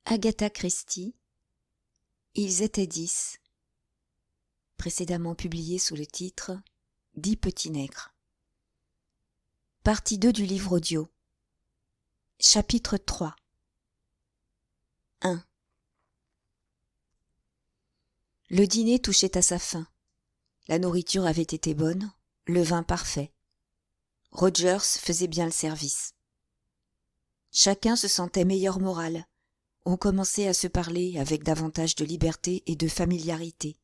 Agatha Christie, Ils étaient 10, précédemment publié sous le titre 10 petits nègres. Partie 2 du livre audio. Chapitre 3. 1. Le dîner touchait à sa fin. La nourriture avait été bonne, le vin parfait. Rogers faisait bien le service. Chacun se sentait meilleur moral. On commençait à se parler avec davantage de liberté et de familiarité.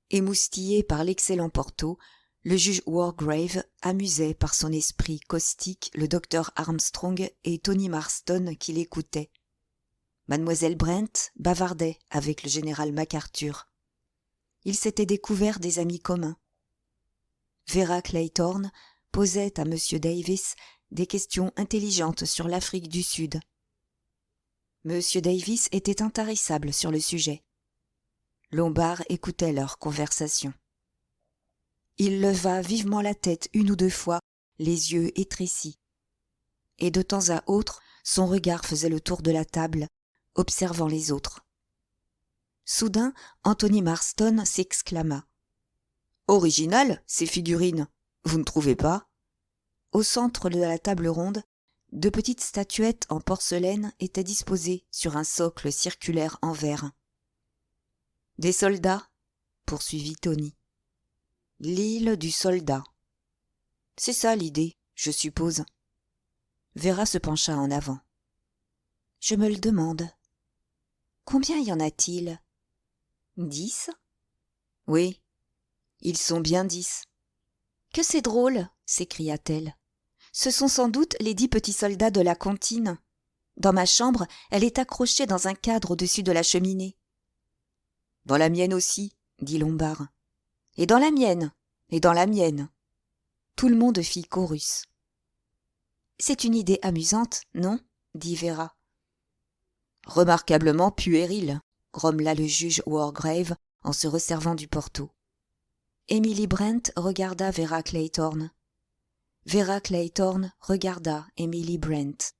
Émoustillé par l'excellent Porto, le juge Wargrave amusait par son esprit caustique le docteur Armstrong et Tony Marston qui l'écoutaient. Mademoiselle Brent bavardait avec le général MacArthur. Ils s'étaient découverts des amis communs. Vera Claytorne posait à M. Davis des questions intelligentes sur l'Afrique du Sud. M. Davis était intarissable sur le sujet. Lombard écoutait leur conversation. Il leva vivement la tête une ou deux fois, les yeux étrécis. Et de temps à autre, son regard faisait le tour de la table, observant les autres. Soudain, Anthony Marston s'exclama. « Original, ces figurines, vous ne trouvez pas ?» Au centre de la table ronde, deux petites statuettes en porcelaine étaient disposées sur un socle circulaire en verre. « Des soldats ?» poursuivit Tony. « L'île du soldat. C'est ça l'idée, je suppose. » Vera se pencha en avant. « Je me le demande. Combien y en a-t-il ? 10 ? Oui, ils sont bien 10. Que c'est drôle, s'écria-t-elle. Ce sont sans doute les 10 petits soldats de la comptine. Dans ma chambre, elle est accrochée dans un cadre au-dessus de la cheminée. Dans la mienne aussi, dit Lombard. Et dans la mienne, et dans la mienne. Tout le monde fit chorus. C'est une idée amusante, non ? dit Vera. Remarquablement puérile, grommela le juge Wargrave en se resservant du Porto. Emily Brent regarda Vera Claytorne. Vera Claytorne regarda Emily Brent.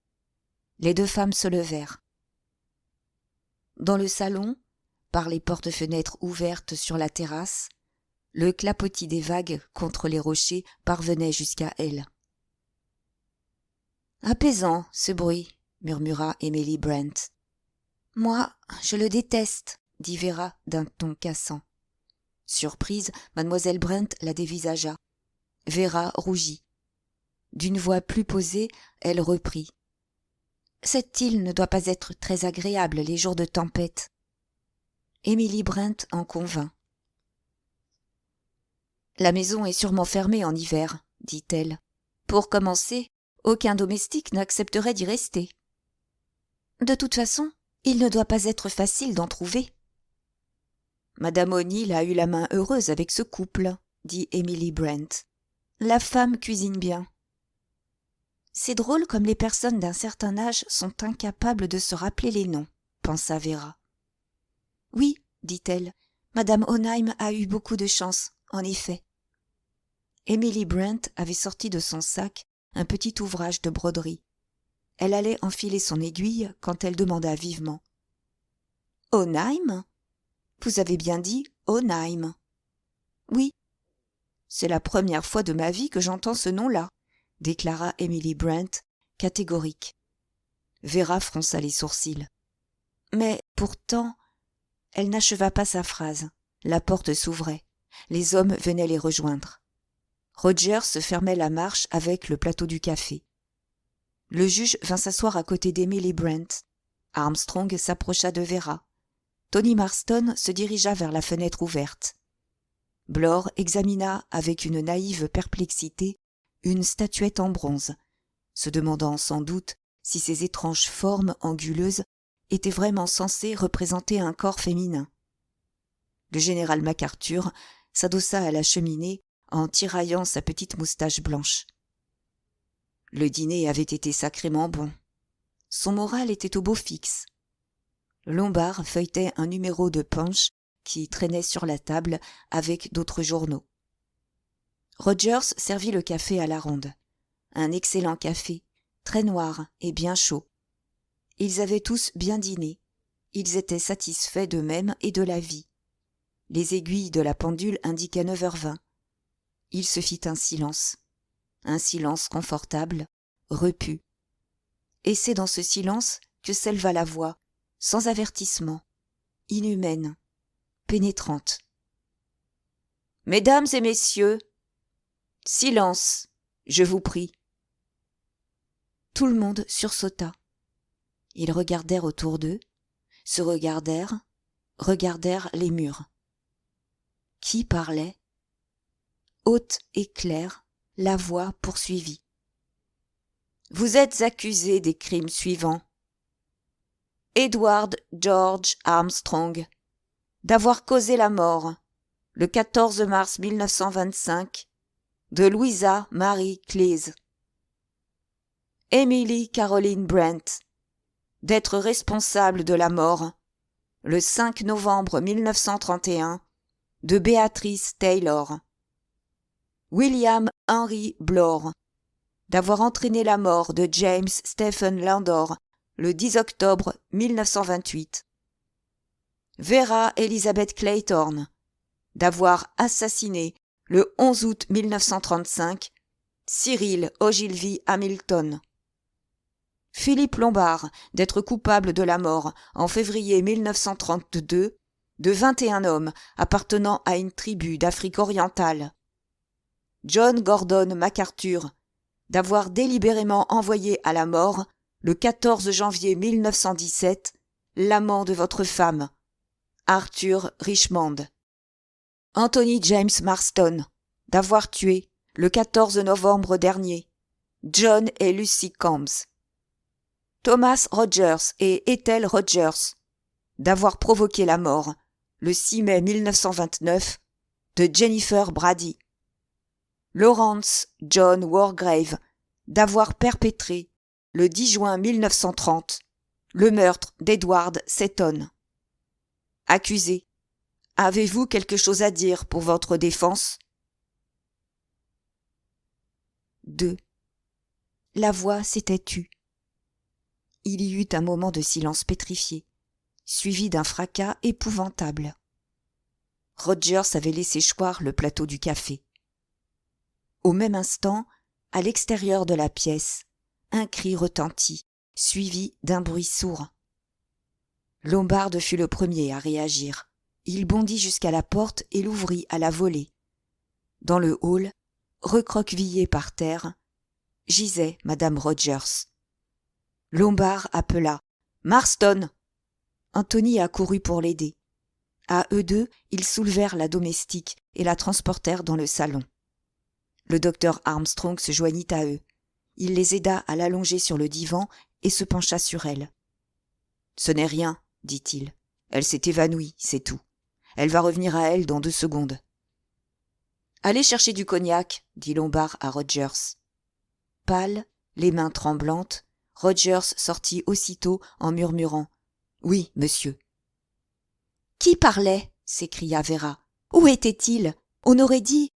Les deux femmes se levèrent. Dans le salon, par les portes-fenêtres ouvertes sur la terrasse, le clapotis des vagues contre les rochers parvenait jusqu'à elle. « Apaisant, ce bruit, » murmura Emily Brent. « Moi, je le déteste, » dit Vera d'un ton cassant. Surprise, mademoiselle Brent la dévisagea. Vera rougit. D'une voix plus posée, elle reprit. « Cette île ne doit pas être très agréable les jours de tempête. » Emily Brent en convint. « La maison est sûrement fermée en hiver, » dit-elle. « Pour commencer, aucun domestique n'accepterait d'y rester. »« De toute façon, il ne doit pas être facile d'en trouver. »« Madame O'Neill a eu la main heureuse avec ce couple, » dit Emily Brent. « La femme cuisine bien. »« C'est drôle comme les personnes d'un certain âge sont incapables de se rappeler les noms, » pensa Vera. « Oui, » dit-elle, « Madame Onheim a eu beaucoup de chance, en effet. » Emily Brent avait sorti de son sac un petit ouvrage de broderie. Elle allait enfiler son aiguille quand elle demanda vivement. « Onheim ? Vous avez bien dit Onheim. »« Oui. »« C'est la première fois de ma vie que j'entends ce nom-là, » déclara Emily Brent, catégorique. Vera fronça les sourcils. Mais pourtant, elle n'acheva pas sa phrase. La porte s'ouvrait. Les hommes venaient les rejoindre. Rogers fermait la marche avec le plateau du café. Le juge vint s'asseoir à côté d'Emily Brent. Armstrong s'approcha de Vera. Tony Marston se dirigea vers la fenêtre ouverte. Blore examina avec une naïve perplexité une statuette en bronze, se demandant sans doute si ces étranges formes anguleuses étaient vraiment censées représenter un corps féminin. Le général MacArthur s'adossa à la cheminée en tiraillant sa petite moustache blanche. Le dîner avait été sacrément bon. Son moral était au beau fixe. Lombard feuilletait un numéro de Punch qui traînait sur la table avec d'autres journaux. Rogers servit le café à la ronde. Un excellent café, très noir et bien chaud. Ils avaient tous bien dîné. Ils étaient satisfaits d'eux-mêmes et de la vie. Les aiguilles de la pendule indiquaient 9h20. Il se fit un silence confortable, repu. Et c'est dans ce silence que s'éleva la voix, sans avertissement, inhumaine, pénétrante. « Mesdames et messieurs, silence, je vous prie. » Tout le monde sursauta. Ils regardèrent autour d'eux, se regardèrent les murs. Qui parlait? Haute et claire, la voix poursuivit. Vous êtes accusés des crimes suivants. Edward George Armstrong, d'avoir causé la mort, le 14 mars 1925, de Louisa Mary Cleese. Emily Caroline Brent, d'être responsable de la mort, le 5 novembre 1931, de Beatrice Taylor. William Henry Blore, d'avoir entraîné la mort de James Stephen Landor le 10 octobre 1928. Vera Elizabeth Clayton, d'avoir assassiné le 11 août 1935 Cyril Ogilvie Hamilton. Philippe Lombard, d'être coupable de la mort en février 1932 de 21 hommes appartenant à une tribu d'Afrique orientale. John Gordon MacArthur, d'avoir délibérément envoyé à la mort, le 14 janvier 1917, l'amant de votre femme, Arthur Richmond. Anthony James Marston, d'avoir tué, le 14 novembre dernier, John et Lucy Combs. Thomas Rogers et Ethel Rogers, d'avoir provoqué la mort, le 6 mai 1929, de Jennifer Brady. Lawrence John Wargrave, d'avoir perpétré, le 10 juin 1930, le meurtre d'Edward Seton. Accusé, avez-vous quelque chose à dire pour votre défense? 2. La voix s'était tue. Il y eut un moment de silence pétrifié, suivi d'un fracas épouvantable. Rogers avait laissé choir le plateau du café. Au même instant, à l'extérieur de la pièce, un cri retentit, suivi d'un bruit sourd. Lombard fut le premier à réagir. Il bondit jusqu'à la porte et l'ouvrit à la volée. Dans le hall, recroquevillée par terre, gisait Madame Rogers. Lombard appela « Marston !» Anthony accourut pour l'aider. À eux deux, ils soulevèrent la domestique et la transportèrent dans le salon. Le docteur Armstrong se joignit à eux. Il les aida à l'allonger sur le divan et se pencha sur elle. « Ce n'est rien, dit-il. Elle s'est évanouie, c'est tout. Elle va revenir à elle dans 2 secondes. »« Allez chercher du cognac, dit Lombard à Rogers. Pâle, les mains tremblantes, Rogers sortit aussitôt en murmurant « Oui, monsieur. » « Qui parlait ?» s'écria Vera. « Où était-il ? On aurait dit !»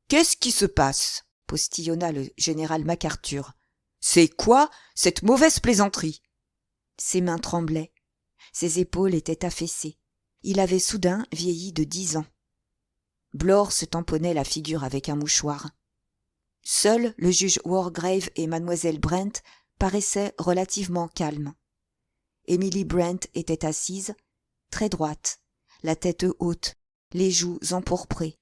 « Qu'est-ce qui se passe ?» postillonna le général MacArthur. « C'est quoi cette mauvaise plaisanterie ?» Ses mains tremblaient. Ses épaules étaient affaissées. Il avait soudain vieilli de 10 ans. Blore se tamponnait la figure avec un mouchoir. Seuls le juge Wargrave et mademoiselle Brent paraissaient relativement calmes. Emily Brent était assise, très droite, la tête haute, les joues empourprées.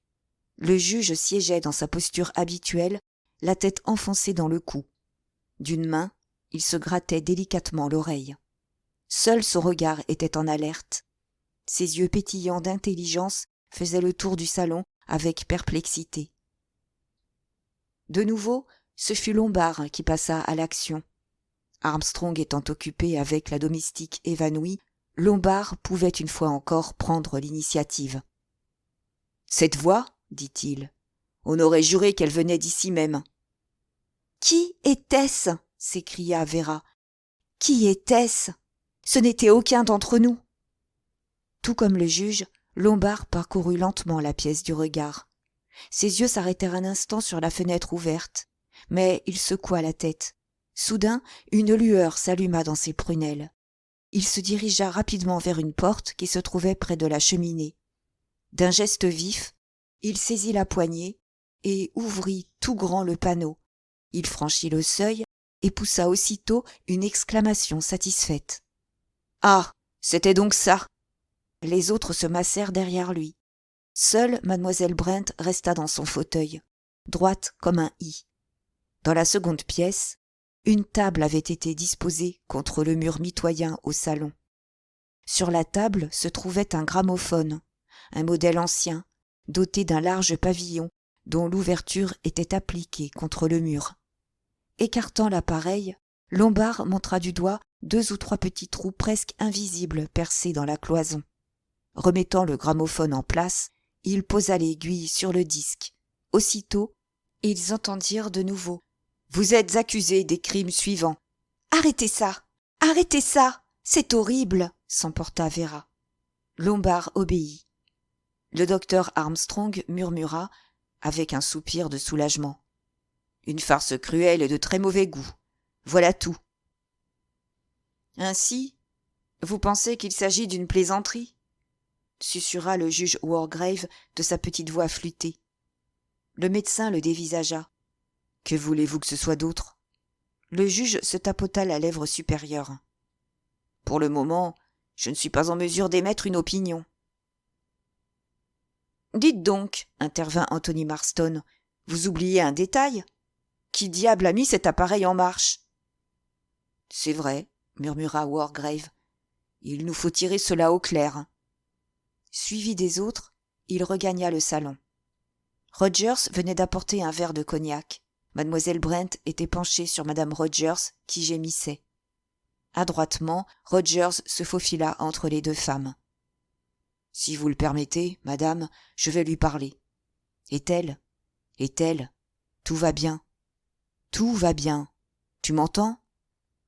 Le juge siégeait dans sa posture habituelle, la tête enfoncée dans le cou. D'une main, il se grattait délicatement l'oreille. Seul son regard était en alerte. Ses yeux pétillants d'intelligence faisaient le tour du salon avec perplexité. De nouveau, ce fut Lombard qui passa à l'action. Armstrong étant occupé avec la domestique évanouie, Lombard pouvait une fois encore prendre l'initiative. « Cette voix, dit-il, on aurait juré qu'elle venait d'ici même. »« Qui était-ce » s'écria Vera. « Qui était-ce ? Ce n'était aucun d'entre nous. » Tout comme le juge, Lombard parcourut lentement la pièce du regard. Ses yeux s'arrêtèrent un instant sur la fenêtre ouverte, mais il secoua la tête. Soudain, une lueur s'alluma dans ses prunelles. Il se dirigea rapidement vers une porte qui se trouvait près de la cheminée. D'un geste vif, il saisit la poignée et ouvrit tout grand le panneau. Il franchit le seuil et poussa aussitôt une exclamation satisfaite. « Ah, c'était donc ça !» Les autres se massèrent derrière lui. Seule mademoiselle Brent resta dans son fauteuil, droite comme un i. Dans la seconde pièce, une table avait été disposée contre le mur mitoyen au salon. Sur la table se trouvait un gramophone, un modèle ancien, doté d'un large pavillon dont l'ouverture était appliquée contre le mur. Écartant l'appareil, Lombard montra du doigt 2 ou 3 petits trous presque invisibles percés dans la cloison. Remettant le gramophone en place, il posa l'aiguille sur le disque. Aussitôt, ils entendirent de nouveau « Vous êtes accusé des crimes suivants. »« Arrêtez ça! Arrêtez ça! C'est horrible !» s'emporta Vera. Lombard obéit. Le docteur Armstrong murmura, avec un soupir de soulagement. « Une farce cruelle et de très mauvais goût. Voilà tout. »« Ainsi, vous pensez qu'il s'agit d'une plaisanterie ?» susurra le juge Wargrave de sa petite voix flûtée. Le médecin le dévisagea. « Que voulez-vous que ce soit d'autre ?» Le juge se tapota la lèvre supérieure. « Pour le moment, je ne suis pas en mesure d'émettre une opinion. »« Dites donc, » intervint Anthony Marston, « vous oubliez un détail. Qui diable a mis cet appareil en marche ?»« C'est vrai, » murmura Wargrave. « Il nous faut tirer cela au clair. » Suivi des autres, il regagna le salon. Rogers venait d'apporter un verre de cognac. Mademoiselle Brent était penchée sur madame Rogers, qui gémissait. Adroitement, Rogers se faufila entre les 2 femmes. « Si vous le permettez, madame, je vais lui parler. »« Est-elle ? Est-elle ? Tout va bien. Tout va bien. Tu m'entends ?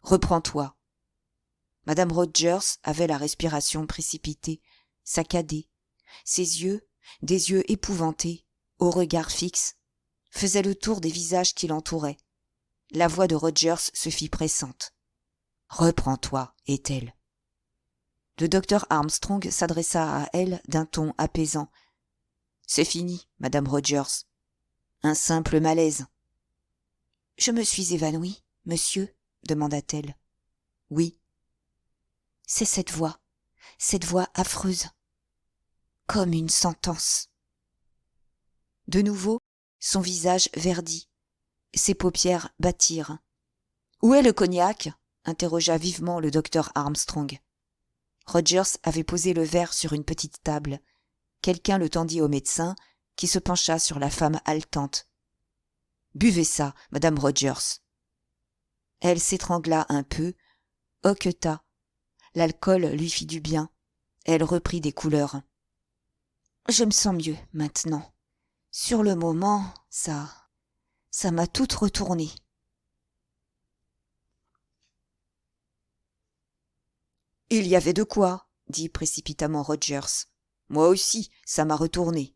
Reprends-toi. » Madame Rogers avait la respiration précipitée, saccadée. Ses yeux, des yeux épouvantés, au regard fixe, faisaient le tour des visages qui l'entouraient. La voix de Rogers se fit pressante. « Reprends-toi, est-elle ?» Le docteur Armstrong s'adressa à elle d'un ton apaisant. « C'est fini, madame Rogers. Un simple malaise. »« Je me suis évanouie, monsieur ?» demanda-t-elle. « Oui. »« C'est cette voix affreuse. Comme une sentence. » De nouveau, son visage verdit. Ses paupières battirent. « Où est le cognac ?» interrogea vivement le docteur Armstrong. Rogers avait posé le verre sur une petite table. Quelqu'un le tendit au médecin, qui se pencha sur la femme haletante. « Buvez ça, madame Rogers. » Elle s'étrangla un peu, hoqueta. L'alcool lui fit du bien. Elle reprit des couleurs. « Je me sens mieux, maintenant. Sur le moment, ça m'a toute retournée. » « Il y avait de quoi, » dit précipitamment Rogers. « Moi aussi, ça m'a retournée.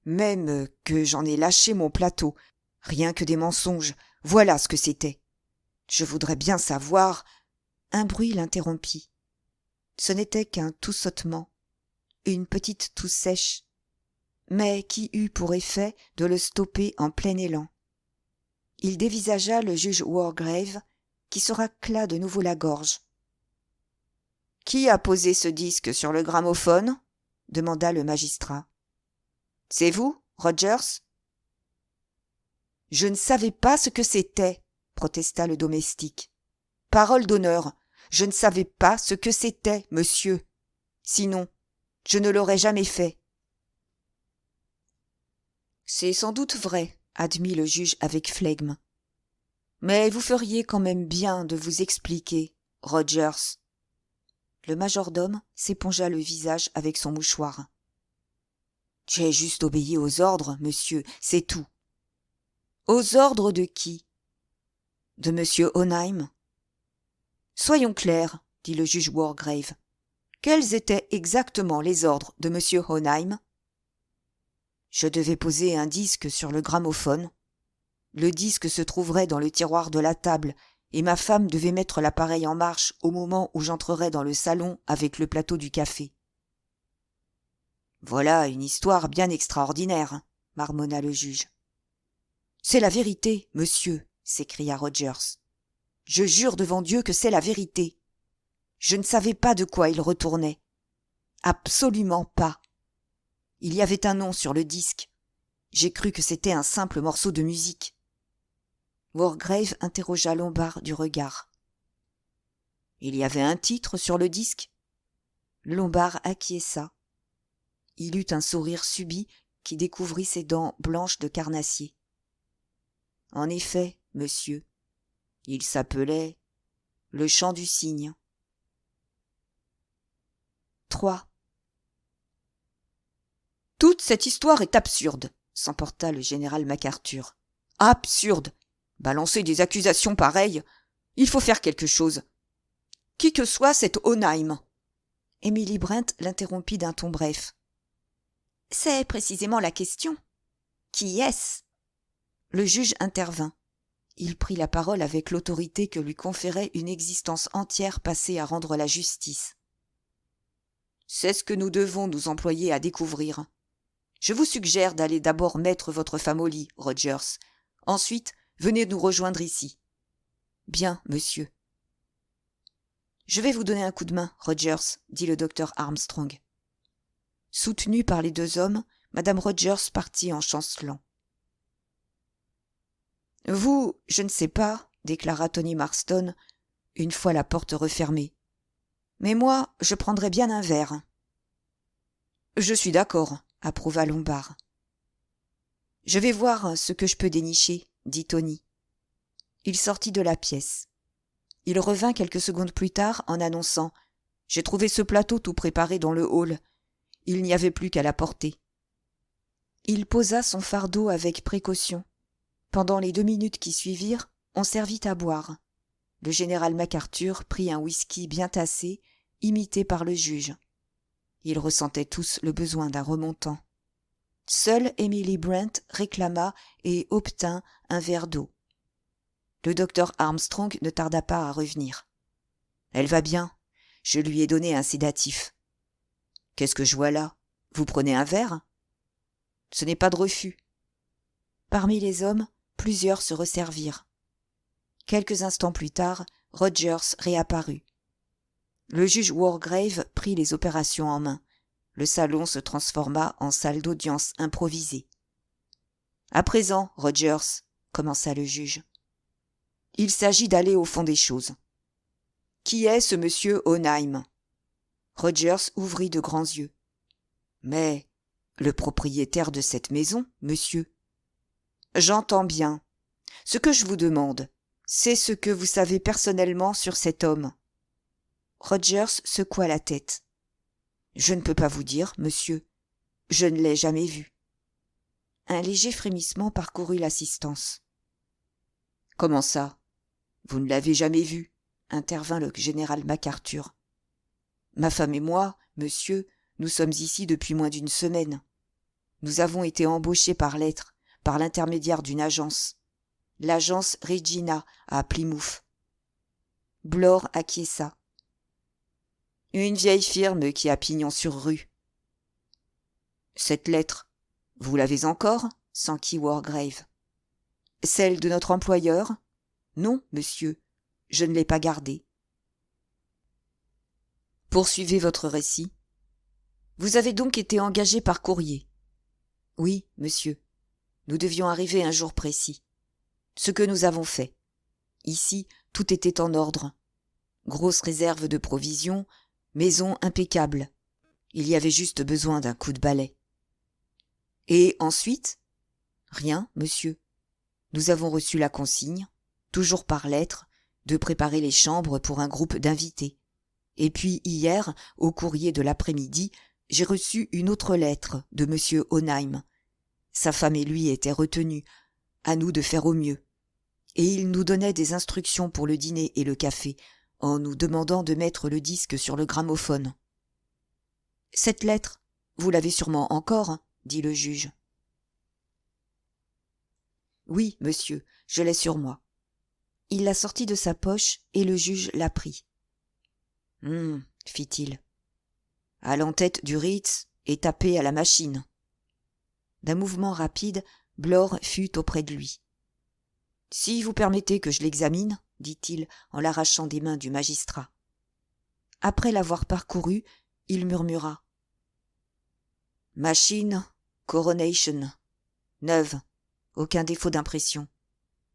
Même que j'en ai lâché mon plateau. Rien que des mensonges. Voilà ce que c'était. Je voudrais bien savoir... » Un bruit l'interrompit. Ce n'était qu'un toussotement, une petite toux sèche, mais qui eut pour effet de le stopper en plein élan. Il dévisagea le juge Wargrave, qui se racla de nouveau la gorge. « Qui a posé ce disque sur le gramophone ?» demanda le magistrat. « C'est vous, Rogers ?»« Je ne savais pas ce que c'était, » protesta le domestique. « Parole d'honneur, je ne savais pas ce que c'était, monsieur. Sinon, je ne l'aurais jamais fait. »« C'est sans doute vrai, » admit le juge avec flegme. « Mais vous feriez quand même bien de vous expliquer, Rogers. » Le majordome s'épongea le visage avec son mouchoir. « J'ai juste obéi aux ordres, monsieur, c'est tout. »« Aux ordres de qui ? » ?»« De monsieur Hohenheim. »« Soyons clairs, » dit le juge Wargrave. « Quels étaient exactement les ordres de monsieur Hohenheim ? » « Je devais poser un disque sur le gramophone. Le disque se trouverait dans le tiroir de la table, et ma femme devait mettre l'appareil en marche au moment où j'entrerais dans le salon avec le plateau du café. Voilà une histoire bien extraordinaire, marmonna le juge. C'est la vérité, monsieur, s'écria Rogers. Je jure devant Dieu que c'est la vérité. Je ne savais pas de quoi il retournait. Absolument pas. Il y avait un nom sur le disque. J'ai cru que c'était un simple morceau de musique. Wargrave interrogea Lombard du regard. Il y avait un titre sur le disque? Lombard acquiesça. Il eut un sourire subit qui découvrit ses dents blanches de carnassier. En effet, monsieur, il s'appelait Le chant du cygne. 3. Toute cette histoire est absurde, s'emporta le général MacArthur. Absurde! Balancer des accusations pareilles, il faut faire quelque chose. Qui que soit cette Onheim. Emily Brent l'interrompit d'un ton bref. C'est précisément la question. Qui est-ce? Le juge intervint. Il prit la parole avec l'autorité que lui conférait une existence entière passée à rendre la justice. C'est ce que nous devons nous employer à découvrir. Je vous suggère d'aller d'abord mettre votre femme au lit, Rogers. Ensuite, venez nous rejoindre ici. Bien, monsieur. Je vais vous donner un coup de main, Rogers, dit le docteur Armstrong. Soutenue par les deux hommes, madame Rogers partit en chancelant. Vous, je ne sais pas, déclara Tony Marston, une fois la porte refermée. Mais moi, je prendrais bien un verre. Je suis d'accord, approuva Lombard. Je vais voir ce que je peux dénicher, dit Tony. Il sortit de la pièce. Il revint quelques secondes plus tard en annonçant « J'ai trouvé ce plateau tout préparé dans le hall. Il n'y avait plus qu'à l'apporter. » Il posa son fardeau avec précaution. Pendant les 2 minutes qui suivirent, on servit à boire. Le général MacArthur prit un whisky bien tassé, imité par le juge. Ils ressentaient tous le besoin d'un remontant. Seule Emily Brent réclama et obtint un verre d'eau. Le docteur Armstrong ne tarda pas à revenir. « Elle va bien. Je lui ai donné un sédatif. »« Qu'est-ce que je vois là? Vous prenez un verre ?»« Ce n'est pas de refus. » Parmi les hommes, plusieurs se resservirent. Quelques instants plus tard, Rogers réapparut. Le juge Wargrave prit les opérations en main. Le salon se transforma en salle d'audience improvisée. « À présent, Rogers, » commença le juge. « Il s'agit d'aller au fond des choses. Qui est ce monsieur Onheim ?» Rogers ouvrit de grands yeux. « Mais le propriétaire de cette maison, monsieur. » « J'entends bien. Ce que je vous demande, c'est ce que vous savez personnellement sur cet homme. » Rogers secoua la tête. « Je ne peux pas vous dire, monsieur. Je ne l'ai jamais vu. » Un léger frémissement parcourut l'assistance. « Comment ça? Vous ne l'avez jamais vu ?» intervint le général MacArthur. « Ma femme et moi, monsieur, nous sommes ici depuis moins d'1 semaine. Nous avons été embauchés par lettre, par l'intermédiaire d'une agence. L'agence Regina à Plymouth. » Blore acquiesça. « Une vieille firme qui a pignon sur rue. »« Cette lettre, vous l'avez encore ?» s'enquit Wargrave. « Celle de notre employeur ? Non, monsieur, je ne l'ai pas gardée. » Poursuivez votre récit. Vous avez donc été engagé par courrier. Oui, monsieur. Nous devions arriver un jour précis. Ce que nous avons fait. Ici, tout était en ordre. Grosse réserve de provisions, maison impeccable. Il y avait juste besoin d'un coup de balai. Et ensuite ? Rien, monsieur. Nous avons reçu la consigne, toujours par lettre, de préparer les chambres pour un groupe d'invités. Et puis hier, au courrier de l'après-midi, j'ai reçu une autre lettre de monsieur Onheim. Sa femme et lui étaient retenus, à nous de faire au mieux. Et il nous donnait des instructions pour le dîner et le café, en nous demandant de mettre le disque sur le gramophone. « Cette lettre, vous l'avez sûrement encore, » dit le juge. « Oui, monsieur, je l'ai sur moi. » Il la sortit de sa poche et le juge la prit. Fit-il. À l'entête du Ritz et tapé à la machine. D'un mouvement rapide, Blore fut auprès de lui. Si vous permettez que je l'examine, dit-il en l'arrachant des mains du magistrat. Après l'avoir parcouru, il murmura. Machine, Coronation, neuve, aucun défaut d'impression,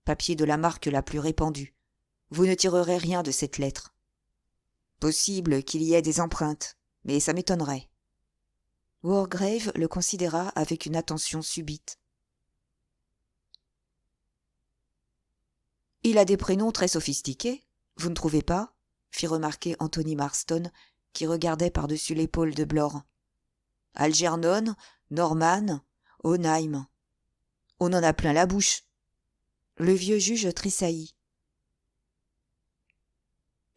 papier de la marque la plus répandue. Vous ne tirerez rien de cette lettre. Possible qu'il y ait des empreintes, mais ça m'étonnerait. Wargrave le considéra avec une attention subite. Il a des prénoms très sophistiqués, vous ne trouvez pas ? Fit remarquer Anthony Marston, qui regardait par-dessus l'épaule de Blore. Algernon, Norman, Onheim. On en a plein la bouche. Le vieux juge tressaillit.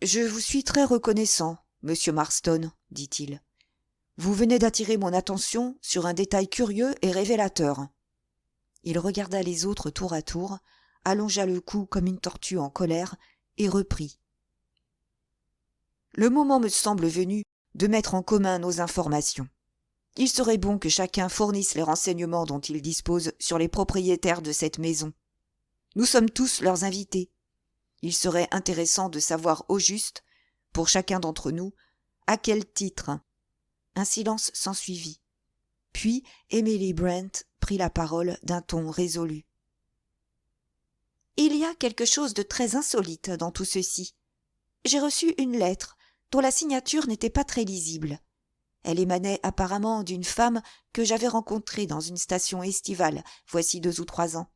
Je vous suis très reconnaissant, monsieur Marston, dit-il. Vous venez d'attirer mon attention sur un détail curieux et révélateur. Il regarda les autres tour à tour, allongea le cou comme une tortue en colère et reprit. Le moment me semble venu de mettre en commun nos informations. Il serait bon que chacun fournisse les renseignements dont il dispose sur les propriétaires de cette maison. Nous sommes tous leurs invités. Il serait intéressant de savoir au juste, pour chacun d'entre nous, à quel titre. Un silence s'ensuivit. Puis Emily Brent prit la parole d'un ton résolu. Il y a quelque chose de très insolite dans tout ceci. J'ai reçu une lettre dont la signature n'était pas très lisible. Elle émanait apparemment d'une femme que j'avais rencontrée dans une station estivale, voici 2 ou 3 ans.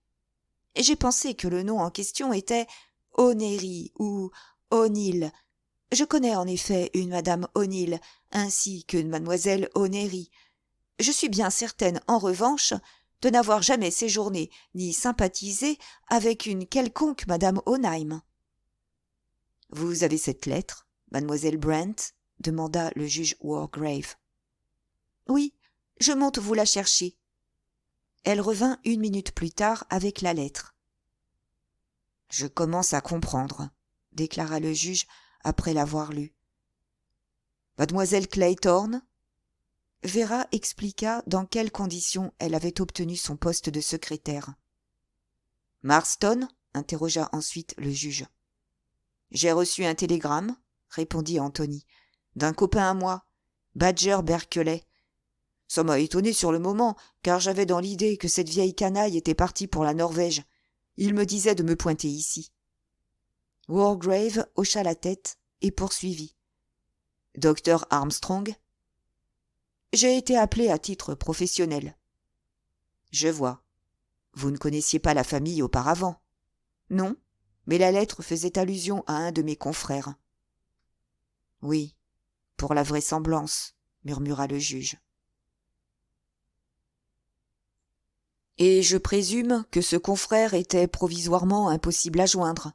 Et j'ai pensé que le nom en question était O'Neary ou O'Neill. Je connais en effet une madame O'Neill, ainsi qu'une mademoiselle O'Neary. Je suis bien certaine, en revanche, de n'avoir jamais séjourné ni sympathisé avec une quelconque madame Onheim. « Vous avez cette lettre, mademoiselle Brent ?» demanda le juge Wargrave. « Oui, je monte vous la chercher. » Elle revint 1 minute plus tard avec la lettre. « Je commence à comprendre, » déclara le juge après l'avoir lue. « Mademoiselle Claythorne ?» Vera expliqua dans quelles conditions elle avait obtenu son poste de secrétaire. « Marston ?» interrogea ensuite le juge. « J'ai reçu un télégramme, » répondit Anthony, « d'un copain à moi, Badger Berkeley. Ça m'a étonné sur le moment, car j'avais dans l'idée que cette vieille canaille était partie pour la Norvège. Il me disait de me pointer ici. » Wargrave hocha la tête et poursuivit. « Docteur Armstrong ?» « J'ai été appelé à titre professionnel. »« Je vois. Vous ne connaissiez pas la famille auparavant. »« Non, mais la lettre faisait allusion à un de mes confrères. »« Oui, pour la vraisemblance, » murmura le juge. « Et je présume que ce confrère était provisoirement impossible à joindre. »«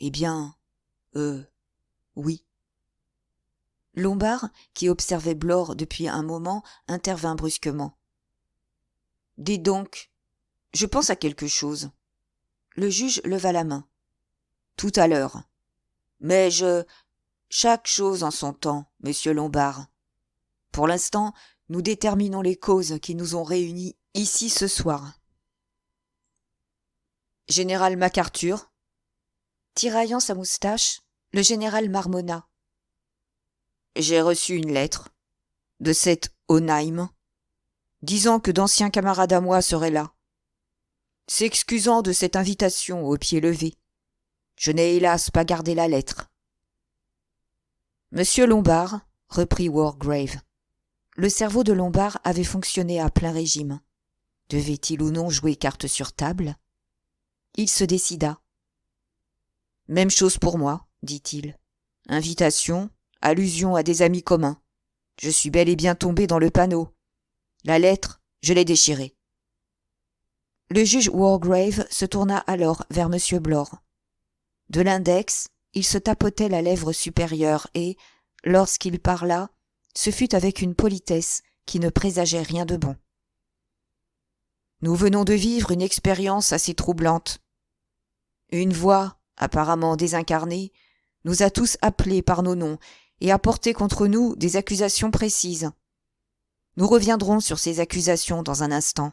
Eh bien, oui. » Lombard, qui observait Blore depuis un moment, intervint brusquement. « Dites donc, je pense à quelque chose. » Le juge leva la main. « Tout à l'heure. Mais chaque chose en son temps, monsieur Lombard. Pour l'instant, nous déterminons les causes qui nous ont réunis ici ce soir. » Général MacArthur. Tiraillant sa moustache, le général marmonna. J'ai reçu une lettre de cette Onheim, disant que d'anciens camarades à moi seraient là, s'excusant de cette invitation au pied levé. Je n'ai hélas pas gardé la lettre. Monsieur Lombard, reprit Wargrave. Le cerveau de Lombard avait fonctionné à plein régime. Devait-il ou non jouer carte sur table ? Il se décida. Même chose pour moi, dit-il. Invitation, allusion à des amis communs. Je suis bel et bien tombé dans le panneau. La lettre, je l'ai déchirée. Le juge Wargrave se tourna alors vers M. Blore. De l'index, il se tapotait la lèvre supérieure et, lorsqu'il parla, ce fut avec une politesse qui ne présageait rien de bon. Nous venons de vivre une expérience assez troublante. Une voix, apparemment désincarnée, nous a tous appelés par nos noms et a porté contre nous des accusations précises. Nous reviendrons sur ces accusations dans un instant.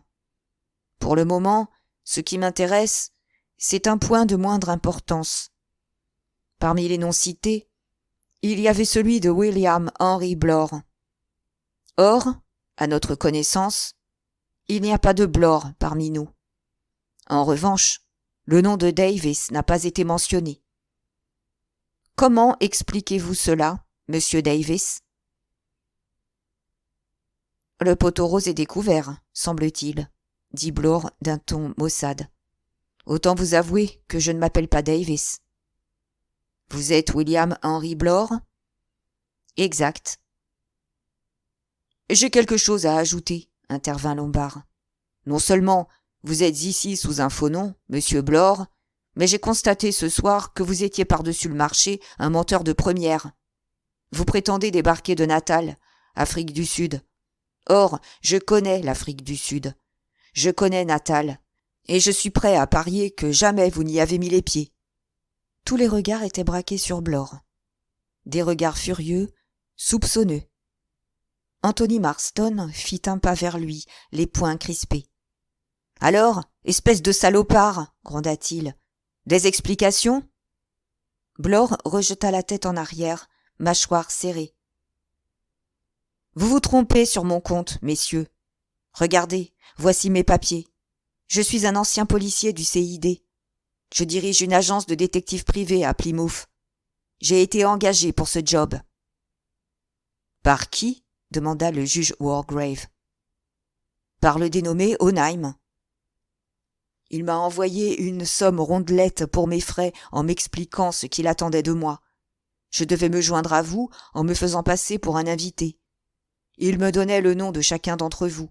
Pour le moment, ce qui m'intéresse, c'est un point de moindre importance. Parmi les noms cités, il y avait celui de William Henry Blore. Or, à notre connaissance, il n'y a pas de Blore parmi nous. En revanche, le nom de Davis n'a pas été mentionné. Comment expliquez-vous cela, monsieur Davis ? Le poteau rose est découvert, semble-t-il, dit Blore d'un ton maussade. Autant vous avouer que je ne m'appelle pas Davis. Vous êtes William Henry Blore ? Exact. J'ai quelque chose à ajouter, intervint Lombard. Non seulement vous êtes ici sous un faux nom, monsieur Blore, mais j'ai constaté ce soir que vous étiez par-dessus le marché un menteur de première. Vous prétendez débarquer de Natal, Afrique du Sud. Or, je connais l'Afrique du Sud. Je connais Natal. Et je suis prêt à parier que jamais vous n'y avez mis les pieds. Tous les regards étaient braqués sur Blore. Des regards furieux, soupçonneux. Anthony Marston fit un pas vers lui, les poings crispés. « Alors, espèce de salopard !» gronda-t-il. « Des explications ?» Blore rejeta la tête en arrière, mâchoire serrée. « Vous vous trompez sur mon compte, messieurs. Regardez, voici mes papiers. Je suis un ancien policier du CID. Je dirige une agence de détectives privés à Plymouth. J'ai été engagé pour ce job. »« Par qui ?» demanda le juge Wargrave. « Par le dénommé Onheim. Il m'a envoyé une somme rondelette pour mes frais en m'expliquant ce qu'il attendait de moi. Je devais me joindre à vous en me faisant passer pour un invité. Il me donnait le nom de chacun d'entre vous.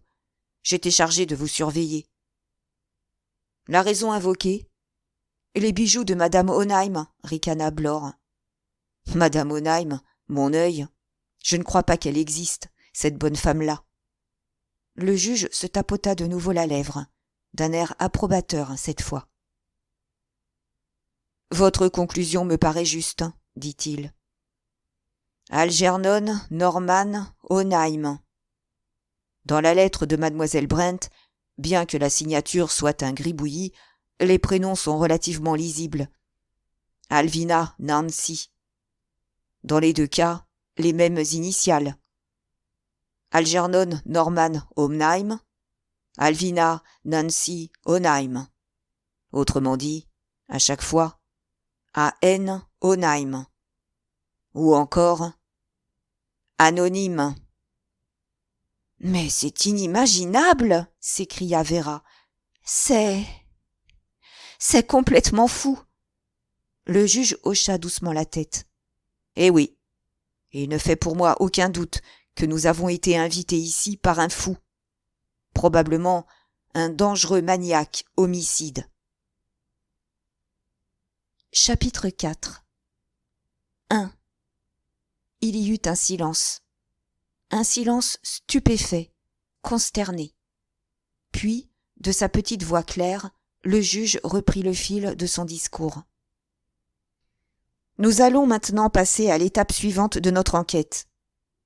J'étais chargé de vous surveiller. La raison invoquée ? Les bijoux de Madame Onheim, ricana Blore. Madame Onheim, mon œil. Je ne crois pas qu'elle existe, cette bonne femme-là. Le juge se tapota de nouveau la lèvre, d'un air approbateur cette fois. Votre conclusion me paraît juste, dit-il. Algernon Norman Onheim. Dans la lettre de mademoiselle Brent, bien que la signature soit un gribouillis, les prénoms sont relativement lisibles. Alvina Nancy. Dans les deux cas, les mêmes initiales. Algernon Norman Onheim, Alvina Nancy Onheim. Autrement dit, à chaque fois, A.N. Onheim. Ou encore, anonyme. Mais c'est inimaginable, s'écria Vera. C'est complètement fou. Le juge hocha doucement la tête. Eh oui, et il ne fait pour moi aucun doute que nous avons été invités ici par un fou. Probablement un dangereux maniaque homicide. Chapitre 4 1. Il y eut un silence stupéfait, consterné. Puis, de sa petite voix claire, le juge reprit le fil de son discours. Nous allons maintenant passer à l'étape suivante de notre enquête.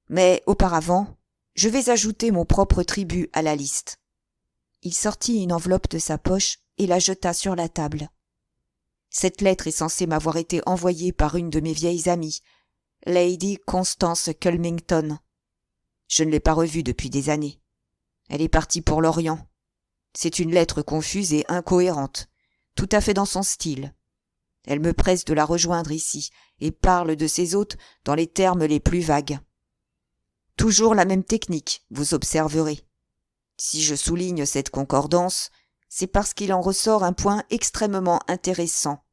Mais auparavant, je vais ajouter mon propre tribut à la liste. Il sortit une enveloppe de sa poche et la jeta sur la table. Cette lettre est censée m'avoir été envoyée par une de mes vieilles amies, Lady Constance Culmington. Je ne l'ai pas revue depuis des années. Elle est partie pour l'Orient. C'est une lettre confuse et incohérente, tout à fait dans son style. Elle me presse de la rejoindre ici et parle de ses hôtes dans les termes les plus vagues. Toujours la même technique, vous observerez. Si je souligne cette concordance, c'est parce qu'il en ressort un point extrêmement intéressant.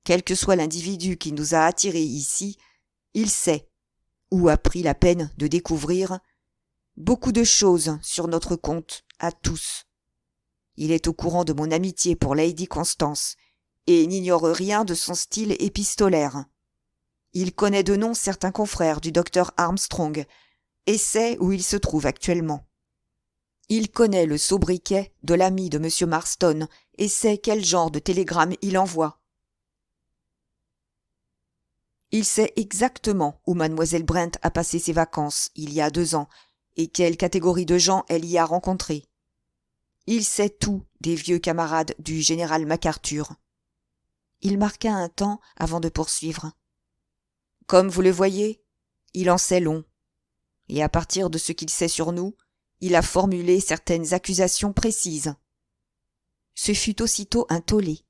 Quel que soit l'individu qui nous a attirés ici, il sait, ou a pris la peine de découvrir, beaucoup de choses sur notre compte, à tous. Il est au courant de mon amitié pour Lady Constance, et n'ignore rien de son style épistolaire. Il connaît de nom certains confrères du docteur Armstrong, et sait où il se trouve actuellement. Il connaît le sobriquet de l'ami de M. Marston, et sait quel genre de télégramme il envoie, Il sait exactement où mademoiselle Brent a passé ses vacances il y a 2 ans et quelle catégorie de gens elle y a rencontré. Il sait tout des vieux camarades du général MacArthur. Il marqua un temps avant de poursuivre. Comme vous le voyez, il en sait long. Et à partir de ce qu'il sait sur nous, il a formulé certaines accusations précises. Ce fut aussitôt un tollé.